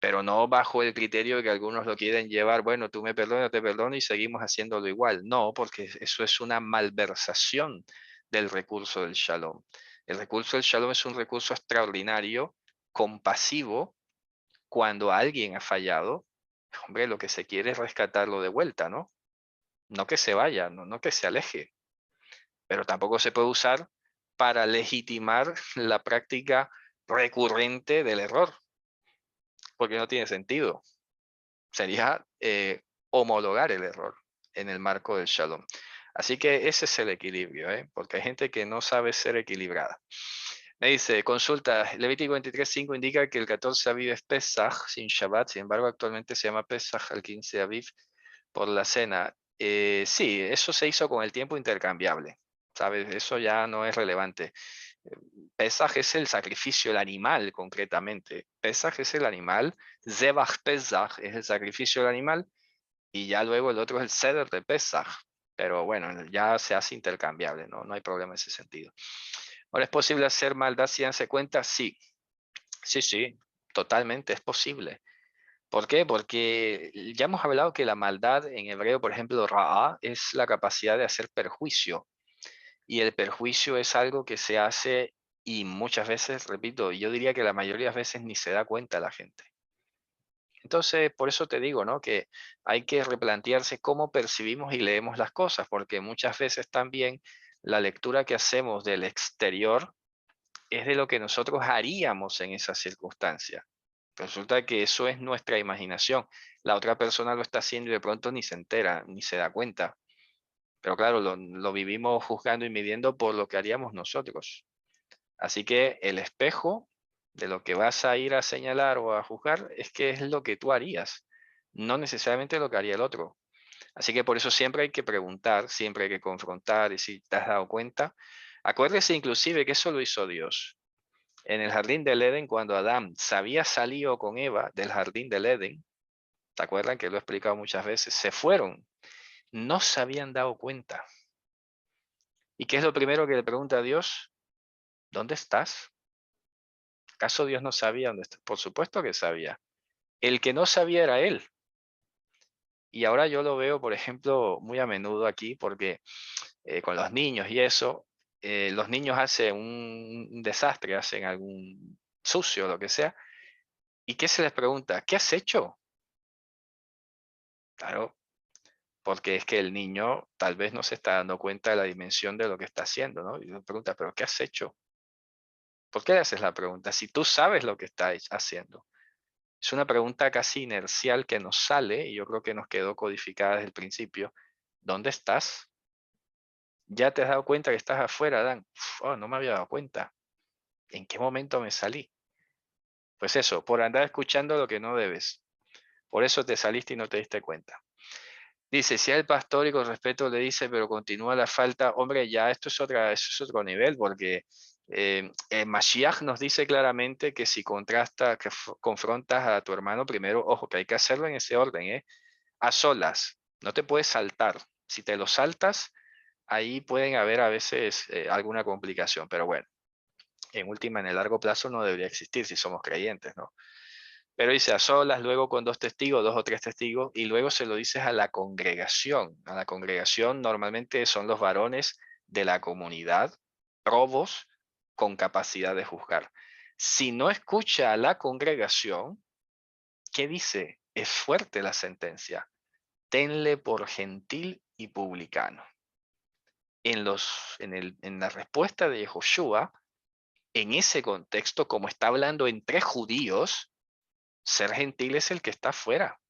Pero no bajo el criterio de que algunos lo quieren llevar, bueno, tú me perdonas, te perdono y seguimos haciéndolo igual. No, porque eso es una malversación del recurso del shalom. El recurso del shalom es un recurso extraordinario, compasivo, cuando alguien ha fallado. Hombre, lo que se quiere es rescatarlo de vuelta, ¿no? No que se vaya, no que se aleje, pero tampoco se puede usar para legitimar la práctica recurrente del error, porque no tiene sentido. Sería homologar el error en el marco del shalom. Así que ese es el equilibrio, ¿eh? Porque hay gente que no sabe ser equilibrada. Me dice, consulta, Levítico 23:5 indica que el 14 Aviv es Pesach sin Shabbat, sin embargo actualmente se llama Pesach al 15 Aviv por la cena. Sí, eso se hizo con el tiempo intercambiable, ¿sabes? Eso ya no es relevante. Pesaj es el sacrificio, el animal concretamente. Pesaj es el animal, Zebach Pesaj es el sacrificio del animal y ya luego el otro es el Seder de Pesaj. Pero bueno, ya se hace intercambiable, ¿no? No hay problema en ese sentido. Ahora, ¿es posible hacer maldad sin darse cuenta? Sí, sí, totalmente es posible. ¿Por qué? Porque ya hemos hablado que la maldad en hebreo, por ejemplo, ra'a, es la capacidad de hacer perjuicio. Y el perjuicio es algo que se hace y muchas veces, repito, yo diría que la mayoría de las veces ni se da cuenta la gente. Entonces, por eso te digo, ¿no? Que hay que replantearse cómo percibimos y leemos las cosas, porque muchas veces también la lectura que hacemos del exterior es de lo que nosotros haríamos en esa circunstancia. Resulta que eso es nuestra imaginación. La otra persona lo está haciendo y de pronto ni se entera, ni se da cuenta. Pero claro, lo vivimos juzgando y midiendo por lo que haríamos nosotros. Así que el espejo de lo que vas a ir a señalar o a juzgar es que es lo que tú harías, no necesariamente lo que haría el otro. Así que por eso siempre hay que preguntar, siempre hay que confrontar y si te has dado cuenta. Acuérdese inclusive que eso lo hizo Dios. En el jardín del Edén, cuando Adán se había salido con Eva del jardín del Edén, ¿te acuerdan que lo he explicado muchas veces? Se fueron, no se habían dado cuenta. ¿Y qué es lo primero que le pregunta a Dios? ¿Dónde estás? ¿Acaso Dios no sabía dónde está? Por supuesto que sabía. El que no sabía era él. Y ahora yo lo veo, por ejemplo, muy a menudo aquí, porque con los niños y eso, los niños hacen un desastre, hacen algún sucio, lo que sea. ¿Y qué se les pregunta? ¿Qué has hecho? Claro, porque es que el niño tal vez no se está dando cuenta de la dimensión de lo que está haciendo, ¿no? Y le pregunta, ¿pero qué has hecho? ¿Por qué le haces la pregunta? Si tú sabes lo que está haciendo. Es una pregunta casi inercial que nos sale y yo creo que nos quedó codificada desde el principio. ¿Dónde estás? ¿Ya te has dado cuenta que estás afuera, Dan? Oh, no me había dado cuenta. ¿En qué momento me salí? Pues eso, por andar escuchando lo que no debes. Por eso te saliste y no te diste cuenta. Dice, si el pastor y con respeto le dice, pero continúa la falta, hombre, ya eso es otro nivel, porque Mashiach nos dice claramente que si confrontas a tu hermano primero, ojo, que hay que hacerlo en ese orden, a solas, no te puedes saltar. Si te lo saltas, ahí pueden haber a veces alguna complicación, pero bueno, en última, en el largo plazo no debería existir si somos creyentes, ¿no? Pero dice a solas, luego con dos testigos, dos o tres testigos, y luego se lo dices a la congregación. A la congregación normalmente son los varones de la comunidad, probos, con capacidad de juzgar. Si no escucha a la congregación, ¿qué dice? Es fuerte la sentencia. Tenle por gentil y publicano. En la respuesta de Joshua, en ese contexto, como está hablando entre judíos, ser gentil es el que está fuera.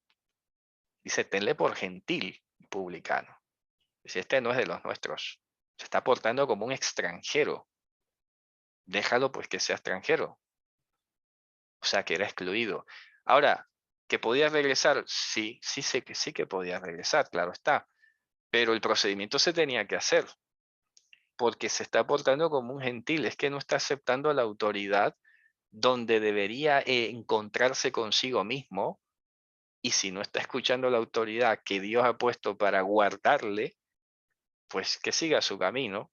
Dice, tenle por gentil y publicano. Dice, este no es de los nuestros. Se está portando como un extranjero. Déjalo pues que sea extranjero. O sea, que era excluido. Ahora, ¿que podía regresar? Sí, sí sé que sí que podía regresar, claro está. Pero el procedimiento se tenía que hacer. porque se está portando como un gentil, es que no está aceptando la autoridad donde debería encontrarse consigo mismo, y si no está escuchando la autoridad que Dios ha puesto para guardarle, pues que siga su camino,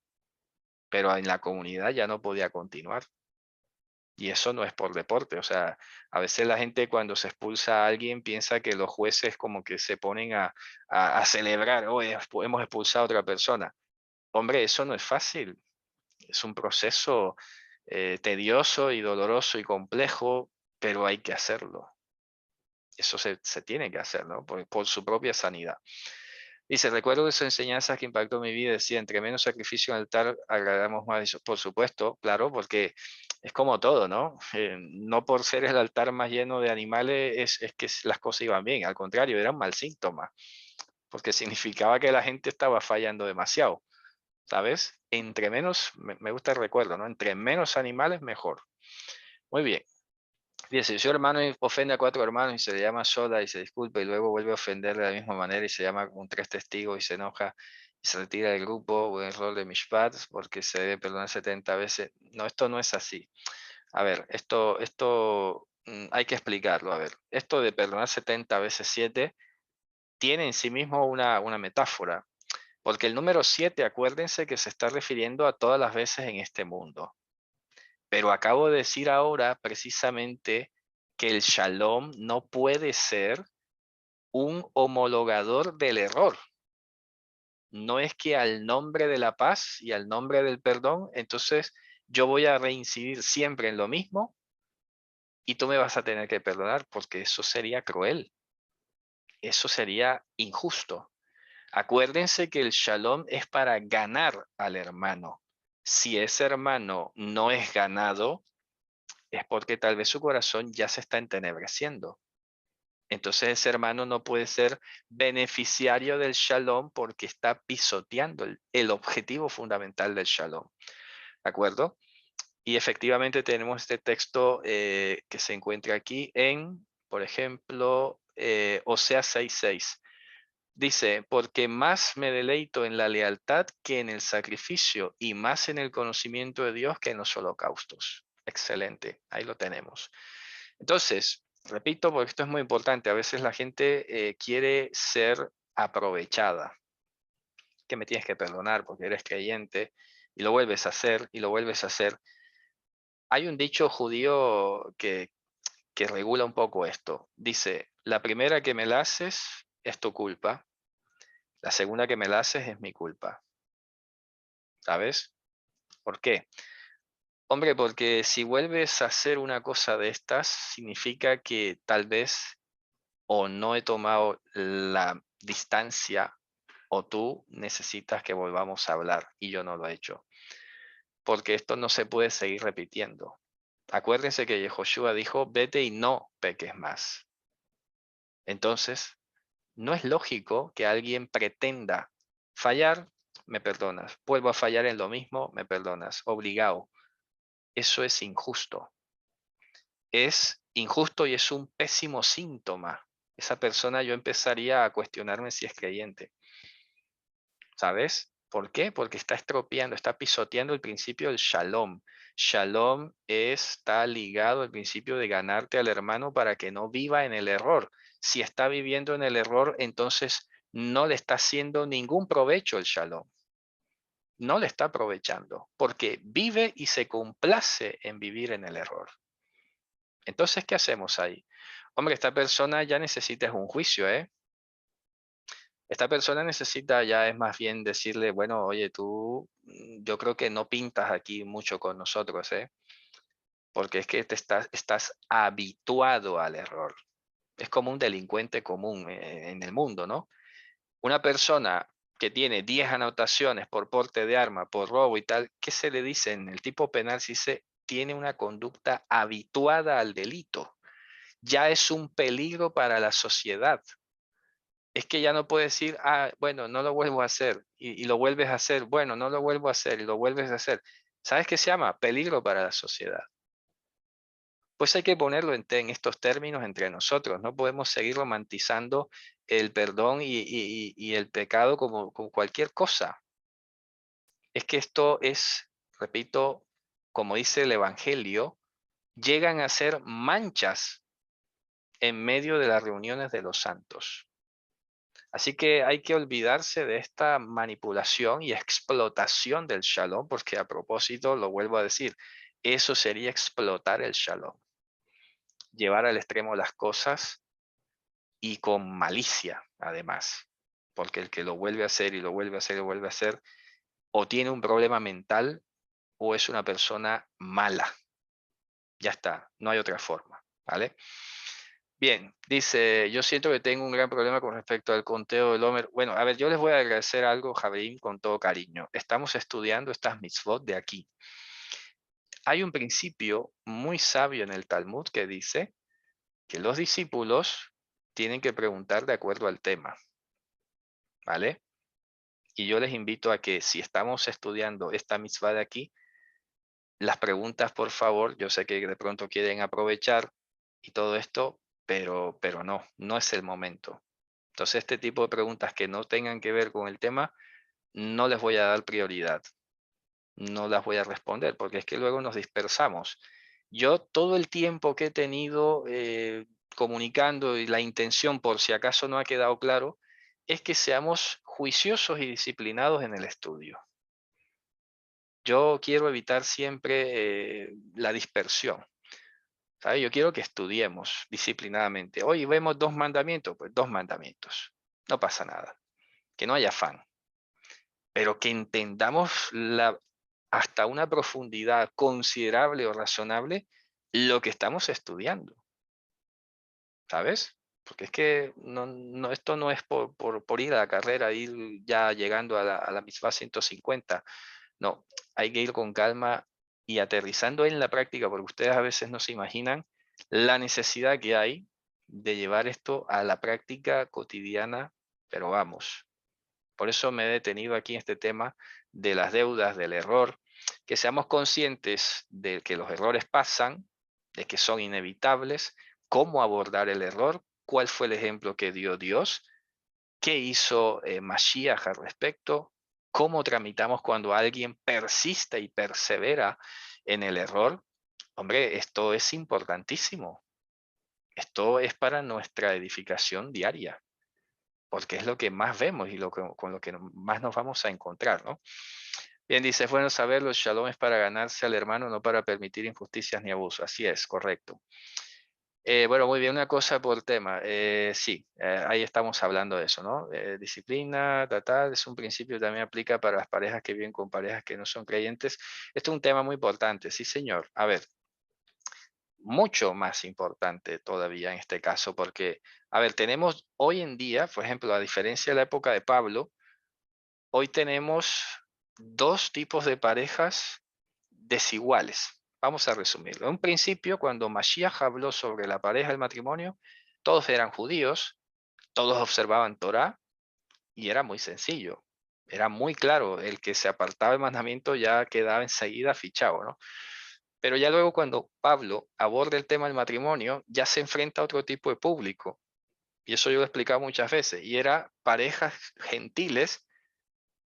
pero en la comunidad ya no podía continuar. Y eso no es por deporte, o sea, a veces la gente cuando se expulsa a alguien piensa que los jueces como que se ponen a celebrar, hoy hemos expulsado a otra persona. Hombre, eso no es fácil, es un proceso tedioso y doloroso y complejo, pero hay que hacerlo. Eso se tiene que hacer, ¿no? Por su propia sanidad. Dice, recuerdo de sus enseñanzas que impactó mi vida. Decía, entre menos sacrificio en el altar, agradamos más. Dice, por supuesto, claro, porque es como todo, ¿no? No por ser el altar más lleno de animales es que las cosas iban bien. Al contrario, era un mal síntoma, porque significaba que la gente estaba fallando demasiado, ¿sabes? Entre menos, me gusta el recuerdo, ¿no? Entre menos animales, mejor. Muy bien. Dice, si su hermano ofende a 4 hermanos y se le llama sola y se disculpa y luego vuelve a ofender de la misma manera y se llama con 3 testigos y se enoja y se retira del grupo o el rol de Mishpat porque se debe perdonar 70 veces. No, esto no es así. A ver, esto hay que explicarlo. A ver, esto de perdonar 70 veces 7 tiene en sí mismo una metáfora, porque el número 7, acuérdense que se está refiriendo a todas las veces en este mundo. Pero acabo de decir ahora precisamente que el shalom no puede ser un homologador del error. No es que al nombre de la paz y al nombre del perdón, entonces yo voy a reincidir siempre en lo mismo y tú me vas a tener que perdonar, porque eso sería cruel, eso sería injusto. Acuérdense que el shalom es para ganar al hermano. Si ese hermano no es ganado, es porque tal vez su corazón ya se está entenebreciendo. Entonces ese hermano no puede ser beneficiario del shalom porque está pisoteando el objetivo fundamental del shalom. ¿De acuerdo? Y efectivamente tenemos este texto que se encuentra aquí en, por ejemplo, Oseas 6:6. Dice, porque más me deleito en la lealtad que en el sacrificio y más en el conocimiento de Dios que en los holocaustos. Excelente, ahí lo tenemos. Entonces, repito, porque esto es muy importante, a veces la gente quiere ser aprovechada, que me tienes que perdonar porque eres creyente, y lo vuelves a hacer, y lo vuelves a hacer. Hay un dicho judío que regula un poco esto. Dice, la primera que me la haces es tu culpa, la segunda que me la haces es mi culpa. ¿Sabes? ¿Por qué? Hombre, porque si vuelves a hacer una cosa de estas, significa que tal vez o no he tomado la distancia o tú necesitas que volvamos a hablar y yo no lo he hecho. Porque esto no se puede seguir repitiendo. Acuérdense que Yehoshua dijo, vete y no peques más. Entonces, no es lógico que alguien pretenda fallar, me perdonas. Vuelvo a fallar en lo mismo, me perdonas. Obligado. Eso es injusto. Es injusto y es un pésimo síntoma. Esa persona yo empezaría a cuestionarme si es creyente. ¿Sabes? ¿Por qué? Porque está estropeando, está pisoteando el principio del shalom. Shalom está ligado al principio de ganarte al hermano para que no viva en el error. Si está viviendo en el error, entonces no le está haciendo ningún provecho el shalom. No le está aprovechando porque vive y se complace en vivir en el error. Entonces, ¿qué hacemos ahí? Hombre, esta persona ya necesita un juicio, ¿eh? Esta persona necesita ya es más bien decirle, bueno, oye, tú, yo creo que no pintas aquí mucho con nosotros, ¿eh? Porque es que estás habituado al error. Es como un delincuente común en el mundo, ¿no? Una persona que tiene 10 anotaciones por porte de arma, por robo y tal, ¿qué se le dice en el tipo penal si se tiene una conducta habituada al delito? Ya es un peligro para la sociedad. Es que ya no puedes decir, ah, bueno, no lo vuelvo a hacer y lo vuelves a hacer, bueno, no lo vuelvo a hacer y lo vuelves a hacer. ¿Sabes qué se llama? Peligro para la sociedad. Pues hay que ponerlo en estos términos entre nosotros. No podemos seguir romantizando el perdón y el pecado como cualquier cosa. es que esto es, repito, como dice el Evangelio, llegan a ser manchas en medio de las reuniones de los santos. Así que hay que olvidarse de esta manipulación y explotación del shalom, porque a propósito, lo vuelvo a decir, eso sería explotar el shalom, llevar al extremo las cosas y con malicia, además, porque el que lo vuelve a hacer y lo vuelve a hacer y lo vuelve a hacer, o tiene un problema mental o es una persona mala. Ya está, no hay otra forma, ¿vale? Bien, dice, yo siento que tengo un gran problema con respecto al conteo del Homer. Bueno, a ver, yo les voy a agradecer algo, Javín, con todo cariño. Estamos estudiando estas mitzvot de aquí. Hay un principio muy sabio en el Talmud que dice que los discípulos tienen que preguntar de acuerdo al tema, ¿vale? Y yo les invito a que si estamos estudiando esta mitzvah de aquí, las preguntas, por favor, yo sé que de pronto quieren aprovechar y todo esto, pero no, no es el momento. Entonces, este tipo de preguntas que no tengan que ver con el tema, no les voy a dar prioridad, no las voy a responder, porque es que luego nos dispersamos. Yo todo el tiempo que he tenido comunicando y la intención, por si acaso no ha quedado claro, es que seamos juiciosos y disciplinados en el estudio. Yo quiero evitar siempre la dispersión. ¿Sabe? Yo quiero que estudiemos disciplinadamente. Hoy vemos 2 mandamientos, pues 2 mandamientos. No pasa nada. Que no haya afán. Pero que entendamos hasta una profundidad considerable o razonable lo que estamos estudiando. ¿Sabes? Porque es que esto no es por ir a la carrera, ir ya llegando a la misma 150. No, hay que ir con calma y aterrizando en la práctica, porque ustedes a veces no se imaginan la necesidad que hay de llevar esto a la práctica cotidiana, pero vamos. Por eso me he detenido aquí en este tema de las deudas, del error, que seamos conscientes de que los errores pasan, de que son inevitables, cómo abordar el error, cuál fue el ejemplo que dio Dios, qué hizo Mashiach al respecto, cómo tramitamos cuando alguien persiste y persevera en el error. Hombre, esto es importantísimo. Esto es para nuestra edificación diaria, porque es lo que más vemos y con lo que más nos vamos a encontrar, ¿no? Bien, dice, es bueno saberlo, shalom es para ganarse al hermano, no para permitir injusticias ni abusos. Así es, correcto. Bueno, muy bien, una cosa por tema. Sí, ahí estamos hablando de eso, ¿no? Disciplina, tal, es un principio que también aplica para las parejas que viven con parejas que no son creyentes. Esto es un tema muy importante, sí, señor. A ver, mucho más importante todavía en este caso, porque, a ver, tenemos hoy en día, por ejemplo, a diferencia de la época de Pablo, hoy tenemos 2 tipos de parejas desiguales. Vamos a resumirlo. En un principio, cuando Mashiach habló sobre la pareja del matrimonio, todos eran judíos, todos observaban Torah y era muy sencillo. Era muy claro, el que se apartaba del mandamiento ya quedaba enseguida fichado, ¿no? Pero ya luego cuando Pablo aborda el tema del matrimonio, ya se enfrenta a otro tipo de público. Y eso yo lo he explicado muchas veces. Y era parejas gentiles,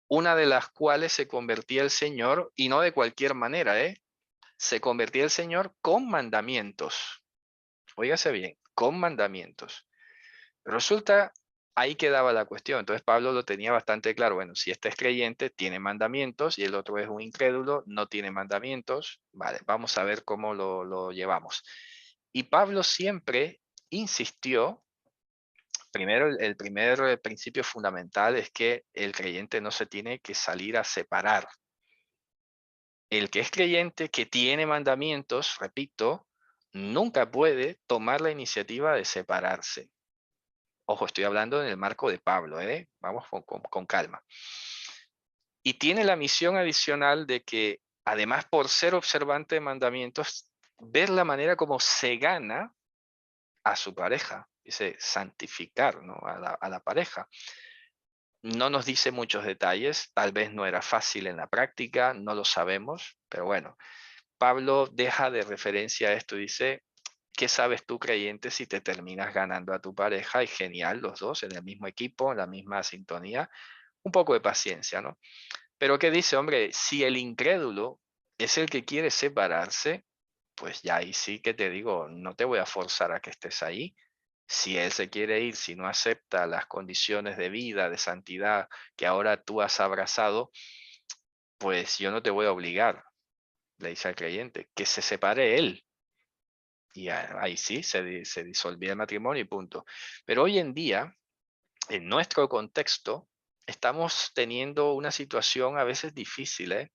una de las cuales se convertía el Señor, y no de cualquier manera, ¿eh? Se convertía el Señor con mandamientos. Óigase bien, con mandamientos. Resulta, ahí quedaba la cuestión. Entonces Pablo lo tenía bastante claro. Bueno, si este es creyente, tiene mandamientos y el otro es un incrédulo, no tiene mandamientos. Vale, vamos a ver cómo lo llevamos. Y Pablo siempre insistió, primero, el primer principio fundamental es que el creyente no se tiene que salir a separar. El que es creyente, que tiene mandamientos, repito, nunca puede tomar la iniciativa de separarse. Ojo, estoy hablando en el marco de Pablo, ¿eh? Vamos con calma. Y tiene la misión adicional de que, además por ser observante de mandamientos, ver la manera como se gana a su pareja. Dice, santificar, ¿no? A la pareja. No nos dice muchos detalles, tal vez no era fácil en la práctica, no lo sabemos, pero bueno, Pablo deja de referencia a esto y dice, ¿qué sabes tú, creyente, si te terminas ganando a tu pareja? Y genial, los dos en el mismo equipo, en la misma sintonía. Un poco de paciencia, ¿no? Pero ¿qué dice? Hombre, si el incrédulo es el que quiere separarse, pues ya ahí sí que te digo, no te voy a forzar a que estés ahí. Si él se quiere ir, si no acepta las condiciones de vida, de santidad que ahora tú has abrazado, pues yo no te voy a obligar, le dice al creyente, que se separe él. Y ahí sí, se disolvía el matrimonio y punto. Pero hoy en día, en nuestro contexto, estamos teniendo una situación a veces difícil, ¿eh?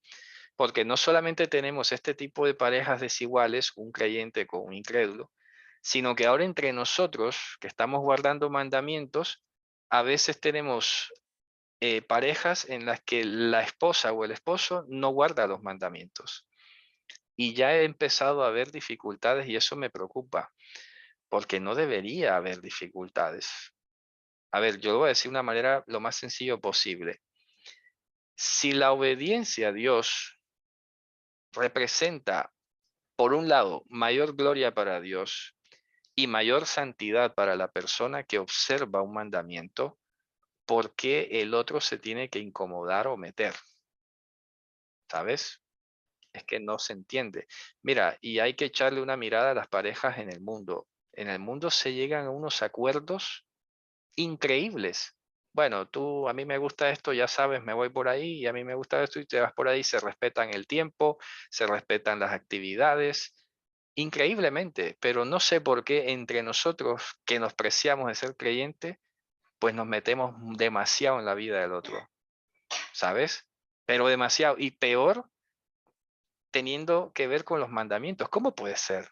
Porque no solamente tenemos este tipo de parejas desiguales, un creyente con un incrédulo, sino que ahora entre nosotros, que estamos guardando mandamientos, a veces tenemos parejas en las que la esposa o el esposo no guarda los mandamientos. Y ya he empezado a ver dificultades y eso me preocupa, porque no debería haber dificultades. A ver, yo lo voy a decir de una manera lo más sencillo posible. Si la obediencia a Dios representa, por un lado, mayor gloria para Dios y mayor santidad para la persona que observa un mandamiento, ¿por qué el otro se tiene que incomodar o meter? ¿Sabes? Es que no se entiende. Mira, y hay que echarle una mirada a las parejas en el mundo. En el mundo se llegan a unos acuerdos increíbles. Bueno, tú, a mí me gusta esto, ya sabes, me voy por ahí, y a mí me gusta esto y te vas por ahí, se respetan el tiempo, se respetan las actividades, increíblemente, pero no sé por qué entre nosotros que nos preciamos de ser creyentes, pues nos metemos demasiado en la vida del otro, ¿sabes? Pero demasiado, y peor teniendo que ver con los mandamientos. ¿Cómo puede ser?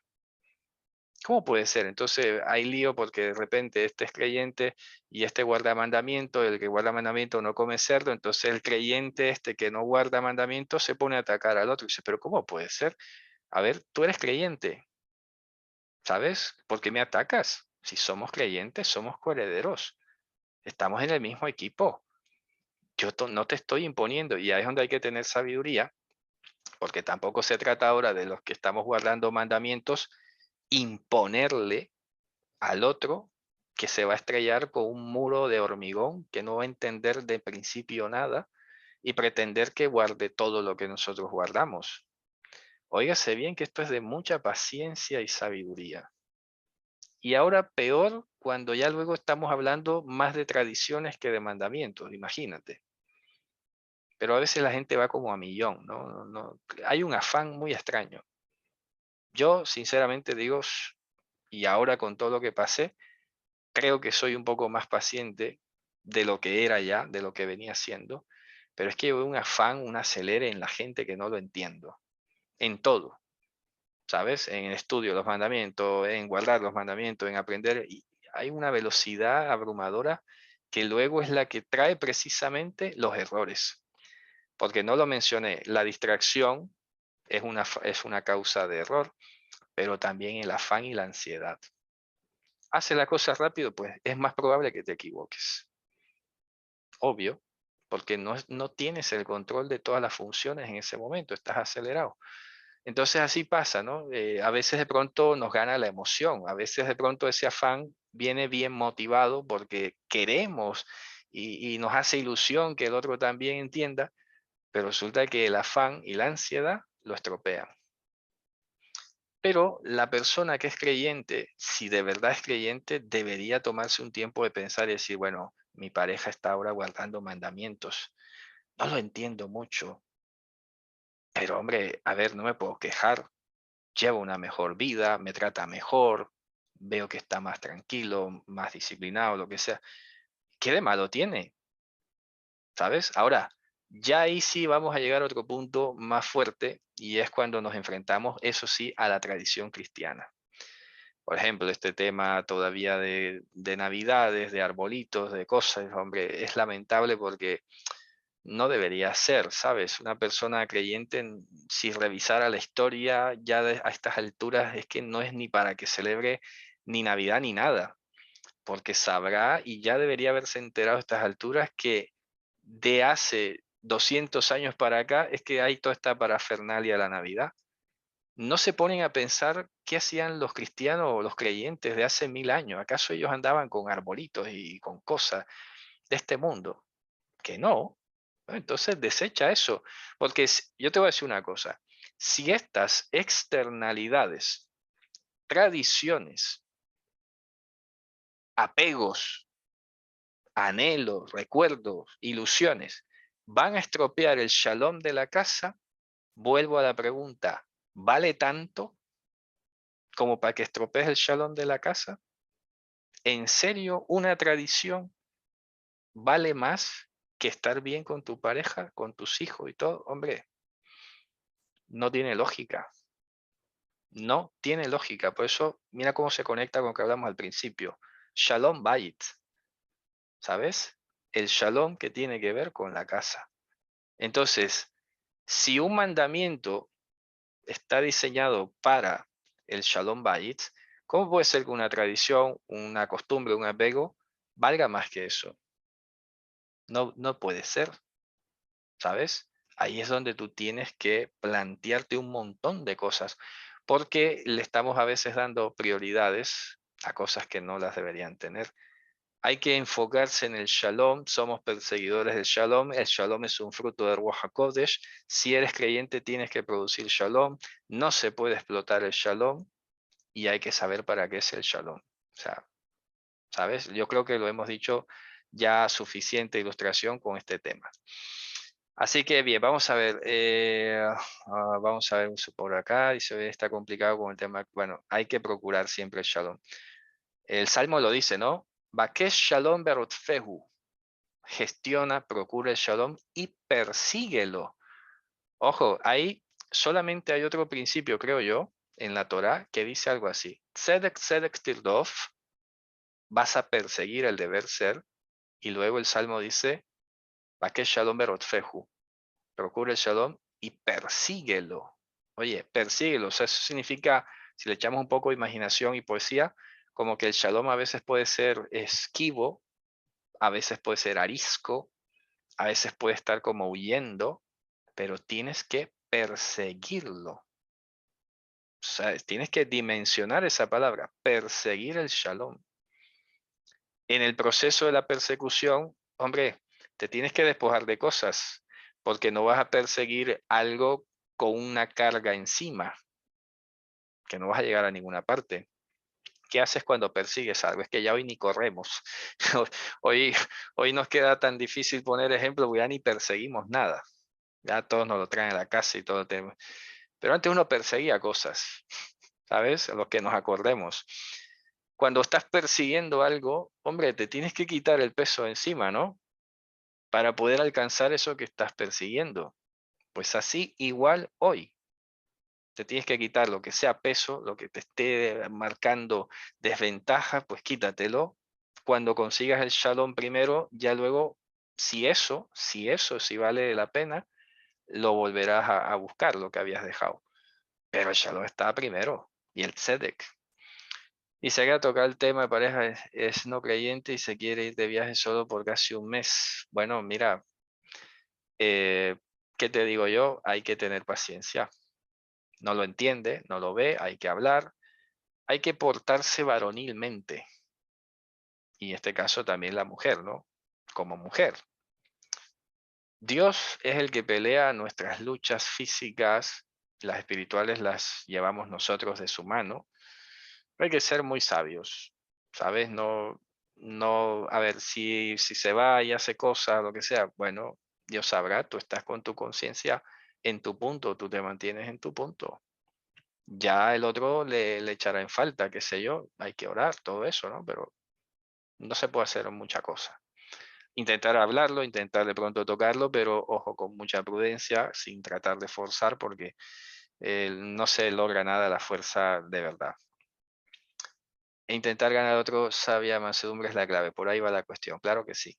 ¿Cómo puede ser? Entonces hay lío porque de repente este es creyente y este guarda mandamiento, el que guarda mandamiento no come cerdo, entonces el creyente este que no guarda mandamiento se pone a atacar al otro y dice, pero ¿cómo puede ser? A ver, tú eres creyente, ¿sabes? ¿Por qué me atacas? Si somos creyentes, somos coherederos, estamos en el mismo equipo. No te estoy imponiendo y ahí es donde hay que tener sabiduría, porque tampoco se trata ahora de los que estamos guardando mandamientos, imponerle al otro que se va a estrellar con un muro de hormigón, que no va a entender de principio nada y pretender que guarde todo lo que nosotros guardamos. Óigase bien que esto es de mucha paciencia y sabiduría. Y ahora peor cuando ya luego estamos hablando más de tradiciones que de mandamientos, imagínate. Pero a veces la gente va como a millón, ¿no? Hay un afán muy extraño. Yo sinceramente digo, y ahora con todo lo que pasé, creo que soy un poco más paciente de lo que era ya, de lo que venía siendo, pero es que veo un afán, un acelere en la gente que no lo entiendo, en todo, ¿sabes? En el estudio de los mandamientos, en guardar los mandamientos, en aprender, y hay una velocidad abrumadora que luego es la que trae precisamente los errores, porque no lo mencioné, la distracción es una causa de error, pero también el afán y la ansiedad. Hace la cosa rápido, pues es más probable que te equivoques. Obvio, porque no tienes el control de todas las funciones en ese momento, estás acelerado. Entonces así pasa, ¿no? A veces de pronto nos gana la emoción, a veces de pronto ese afán viene bien motivado porque queremos y nos hace ilusión que el otro también entienda, pero resulta que el afán y la ansiedad lo estropean. Pero la persona que es creyente, si de verdad es creyente, debería tomarse un tiempo de pensar y decir, bueno, mi pareja está ahora guardando mandamientos. No lo entiendo mucho, pero hombre, a ver, no me puedo quejar. Lleva una mejor vida, me trata mejor, veo que está más tranquilo, más disciplinado, lo que sea. ¿Qué de malo tiene? ¿Sabes? Ahora, ya ahí sí vamos a llegar a otro punto más fuerte y es cuando nos enfrentamos, eso sí, a la tradición cristiana. Por ejemplo, este tema todavía de navidades, de arbolitos, de cosas, hombre, es lamentable porque no debería ser, ¿sabes? Una persona creyente, si revisara la historia ya a estas alturas, es que no es ni para que celebre ni Navidad ni nada, porque sabrá y ya debería haberse enterado a estas alturas que de hace 200 años para acá es que hay toda esta parafernalia de la Navidad. No se ponen a pensar qué hacían los cristianos o los creyentes de hace 1000 años. ¿Acaso ellos andaban con arbolitos y con cosas de este mundo? Que no. Entonces desecha eso, porque yo te voy a decir una cosa, si estas externalidades, tradiciones, apegos, anhelos, recuerdos, ilusiones, van a estropear el shalom de la casa, vuelvo a la pregunta, ¿vale tanto como para que estropees el shalom de la casa? ¿En serio una tradición vale más que estar bien con tu pareja, con tus hijos y todo? Hombre, no tiene lógica. No tiene lógica. Por eso, mira cómo se conecta con lo que hablamos al principio. Shalom Bayit, ¿sabes? El shalom que tiene que ver con la casa. Entonces, si un mandamiento está diseñado para el Shalom Bayit, ¿cómo puede ser que una tradición, una costumbre, un apego valga más que eso? No, no puede ser, ¿sabes? Ahí es donde tú tienes que plantearte un montón de cosas, porque le estamos a veces dando prioridades a cosas que no las deberían tener. Hay que enfocarse en el Shalom, somos perseguidores del Shalom, el Shalom es un fruto de Ruach HaKodesh, si eres creyente tienes que producir Shalom, no se puede explotar el Shalom y hay que saber para qué es el Shalom. O sea, ¿sabes? Yo creo que lo hemos dicho ya suficiente ilustración con este tema. Así que bien, vamos a ver, vamos a ver por acá, dice, está complicado con el tema, bueno, hay que procurar siempre el Shalom. El Salmo lo dice, ¿no? Bakesh Shalom Berotfehu, gestiona, procura el Shalom y persíguelo. Ojo, ahí solamente hay otro principio, creo yo, en la Torá, que dice algo así. Tzedek Tzedek Tirdof, vas a perseguir el deber ser, y luego el Salmo dice, Bakesh Shalom Berotfehu, procura el Shalom y persíguelo. Oye, persíguelo, o sea, eso significa, si le echamos un poco de imaginación y poesía, como que el Shalom a veces puede ser esquivo, a veces puede ser arisco, a veces puede estar como huyendo, pero tienes que perseguirlo. O sea, tienes que dimensionar esa palabra, perseguir el Shalom. En el proceso de la persecución, hombre, te tienes que despojar de cosas, porque no vas a perseguir algo con una carga encima, que no vas a llegar a ninguna parte. ¿Qué haces cuando persigues algo? Es que ya hoy ni corremos. Hoy, hoy nos queda tan difícil poner ejemplo, porque ya ni perseguimos nada. Ya todos nos lo traen a la casa y todo el tema. Pero antes uno perseguía cosas, ¿sabes? A los que nos acordemos. Cuando estás persiguiendo algo, hombre, te tienes que quitar el peso encima, ¿no? Para poder alcanzar eso que estás persiguiendo. Pues así igual hoy. Te tienes que quitar lo que sea peso, lo que te esté marcando desventaja, pues quítatelo. Cuando consigas el shalom primero, ya luego, si vale la pena, lo volverás a buscar, lo que habías dejado. Pero el shalom está primero, y el tzedek. Y se quiere tocar el tema de pareja, es no creyente y se quiere ir de viaje solo por casi un mes. Bueno, mira, ¿qué te digo yo? Hay que tener paciencia. No lo entiende, no lo ve, hay que hablar, hay que portarse varonilmente. Y en este caso también la mujer, ¿no? Como mujer. Dios es el que pelea nuestras luchas físicas, las espirituales las llevamos nosotros de su mano. Hay que ser muy sabios, ¿sabes? No, no, a ver, si se va y hace cosas, lo que sea, bueno, Dios sabrá, tú estás con tu conciencia en tu punto, tú te mantienes en tu punto. Ya el otro le echará en falta, qué sé yo, hay que orar, todo eso, ¿no? Pero no se puede hacer mucha cosa. Intentar hablarlo, intentar de pronto tocarlo, pero ojo, con mucha prudencia, sin tratar de forzar, porque no se logra nada a la fuerza de verdad. E intentar ganar otro sabia mansedumbre es la clave, por ahí va la cuestión, claro que sí.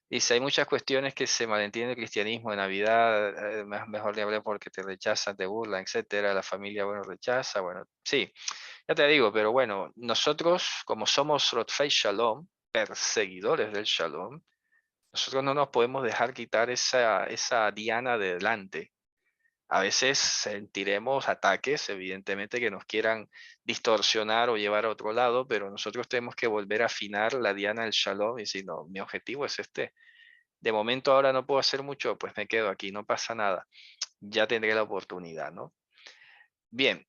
Dice, hay muchas cuestiones que se malentiende el cristianismo de Navidad, mejor de hablar porque te rechazan, te burlan, etcétera, la familia, bueno, rechaza, bueno, sí, ya te digo, pero bueno, nosotros como somos Rotfei Shalom, perseguidores del Shalom, nosotros no nos podemos dejar quitar esa diana de delante. A veces sentiremos ataques, evidentemente, que nos quieran distorsionar o llevar a otro lado, pero nosotros tenemos que volver a afinar la diana del Shalom y decir, no, mi objetivo es este. de momento ahora no puedo hacer mucho, pues me quedo aquí, no pasa nada. Ya tendré la oportunidad, ¿no? Bien,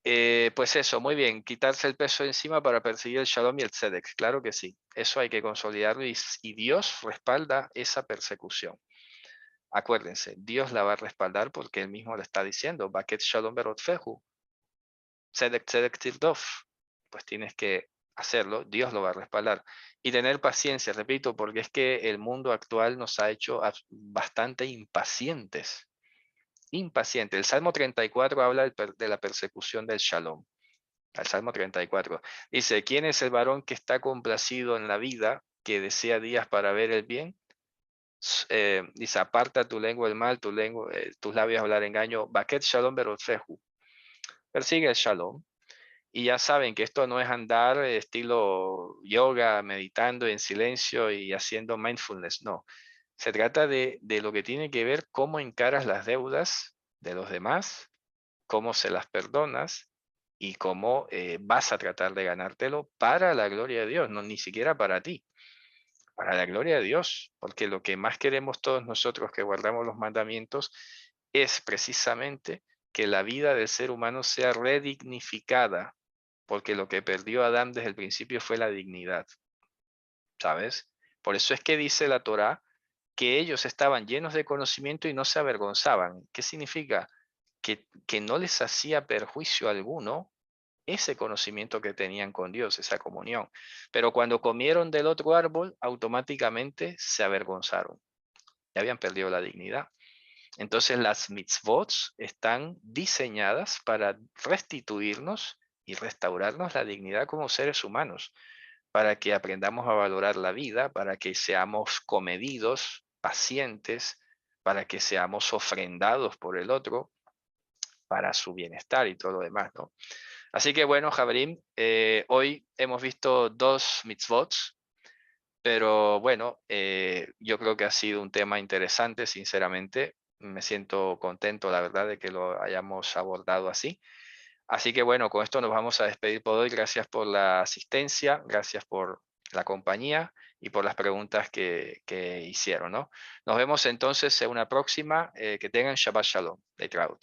pues eso, muy bien, quitarse el peso de encima para perseguir el Shalom y el Tzedek, claro que sí, eso hay que consolidarlo y Dios respalda esa persecución. Acuérdense, Dios la va a respaldar porque Él mismo le está diciendo, Baket Shalom Berotfehu, Tzedek Tzedek Tirdof, pues tienes que hacerlo, Dios lo va a respaldar. Y tener paciencia, repito, porque es que el mundo actual nos ha hecho bastante impacientes. Impacientes. El Salmo 34 habla de la persecución del Shalom. Al Salmo 34. Dice, ¿quién es el varón que está complacido en la vida, que desea días para ver el bien? Dice, aparta tu lengua del mal, tus labios hablar engaño. Baket Shalom Berotfehu. Persigue el Shalom. Y ya saben que esto no es andar estilo yoga, meditando en silencio y haciendo mindfulness, no. Se trata de lo que tiene que ver cómo encaras las deudas de los demás, cómo se las perdonas y cómo vas a tratar de ganártelo para la gloria de Dios, no ni siquiera para ti, para la gloria de Dios, porque lo que más queremos todos nosotros que guardamos los mandamientos es precisamente que la vida del ser humano sea redignificada, porque lo que perdió Adán desde el principio fue la dignidad, ¿sabes? Por eso es que dice la Torá que ellos estaban llenos de conocimiento y no se avergonzaban. ¿Qué significa? Que no les hacía perjuicio alguno ese conocimiento que tenían con Dios, esa comunión. Pero cuando comieron del otro árbol, automáticamente se avergonzaron. Ya habían perdido la dignidad. Entonces las mitzvot están diseñadas para restituirnos y restaurarnos la dignidad como seres humanos, para que aprendamos a valorar la vida, para que seamos comedidos, pacientes, para que seamos ofrendados por el otro, para su bienestar y todo lo demás, ¿no? Así que bueno, Javerim, hoy hemos visto 2 mitzvot, pero bueno, yo creo que ha sido un tema interesante, sinceramente. Me siento contento, la verdad, de que lo hayamos abordado así. Así que bueno, con esto nos vamos a despedir por hoy. Gracias por la asistencia, gracias por la compañía y por las preguntas que hicieron, ¿no? Nos vemos entonces en una próxima. Que tengan Shabbat Shalom. Leitraut.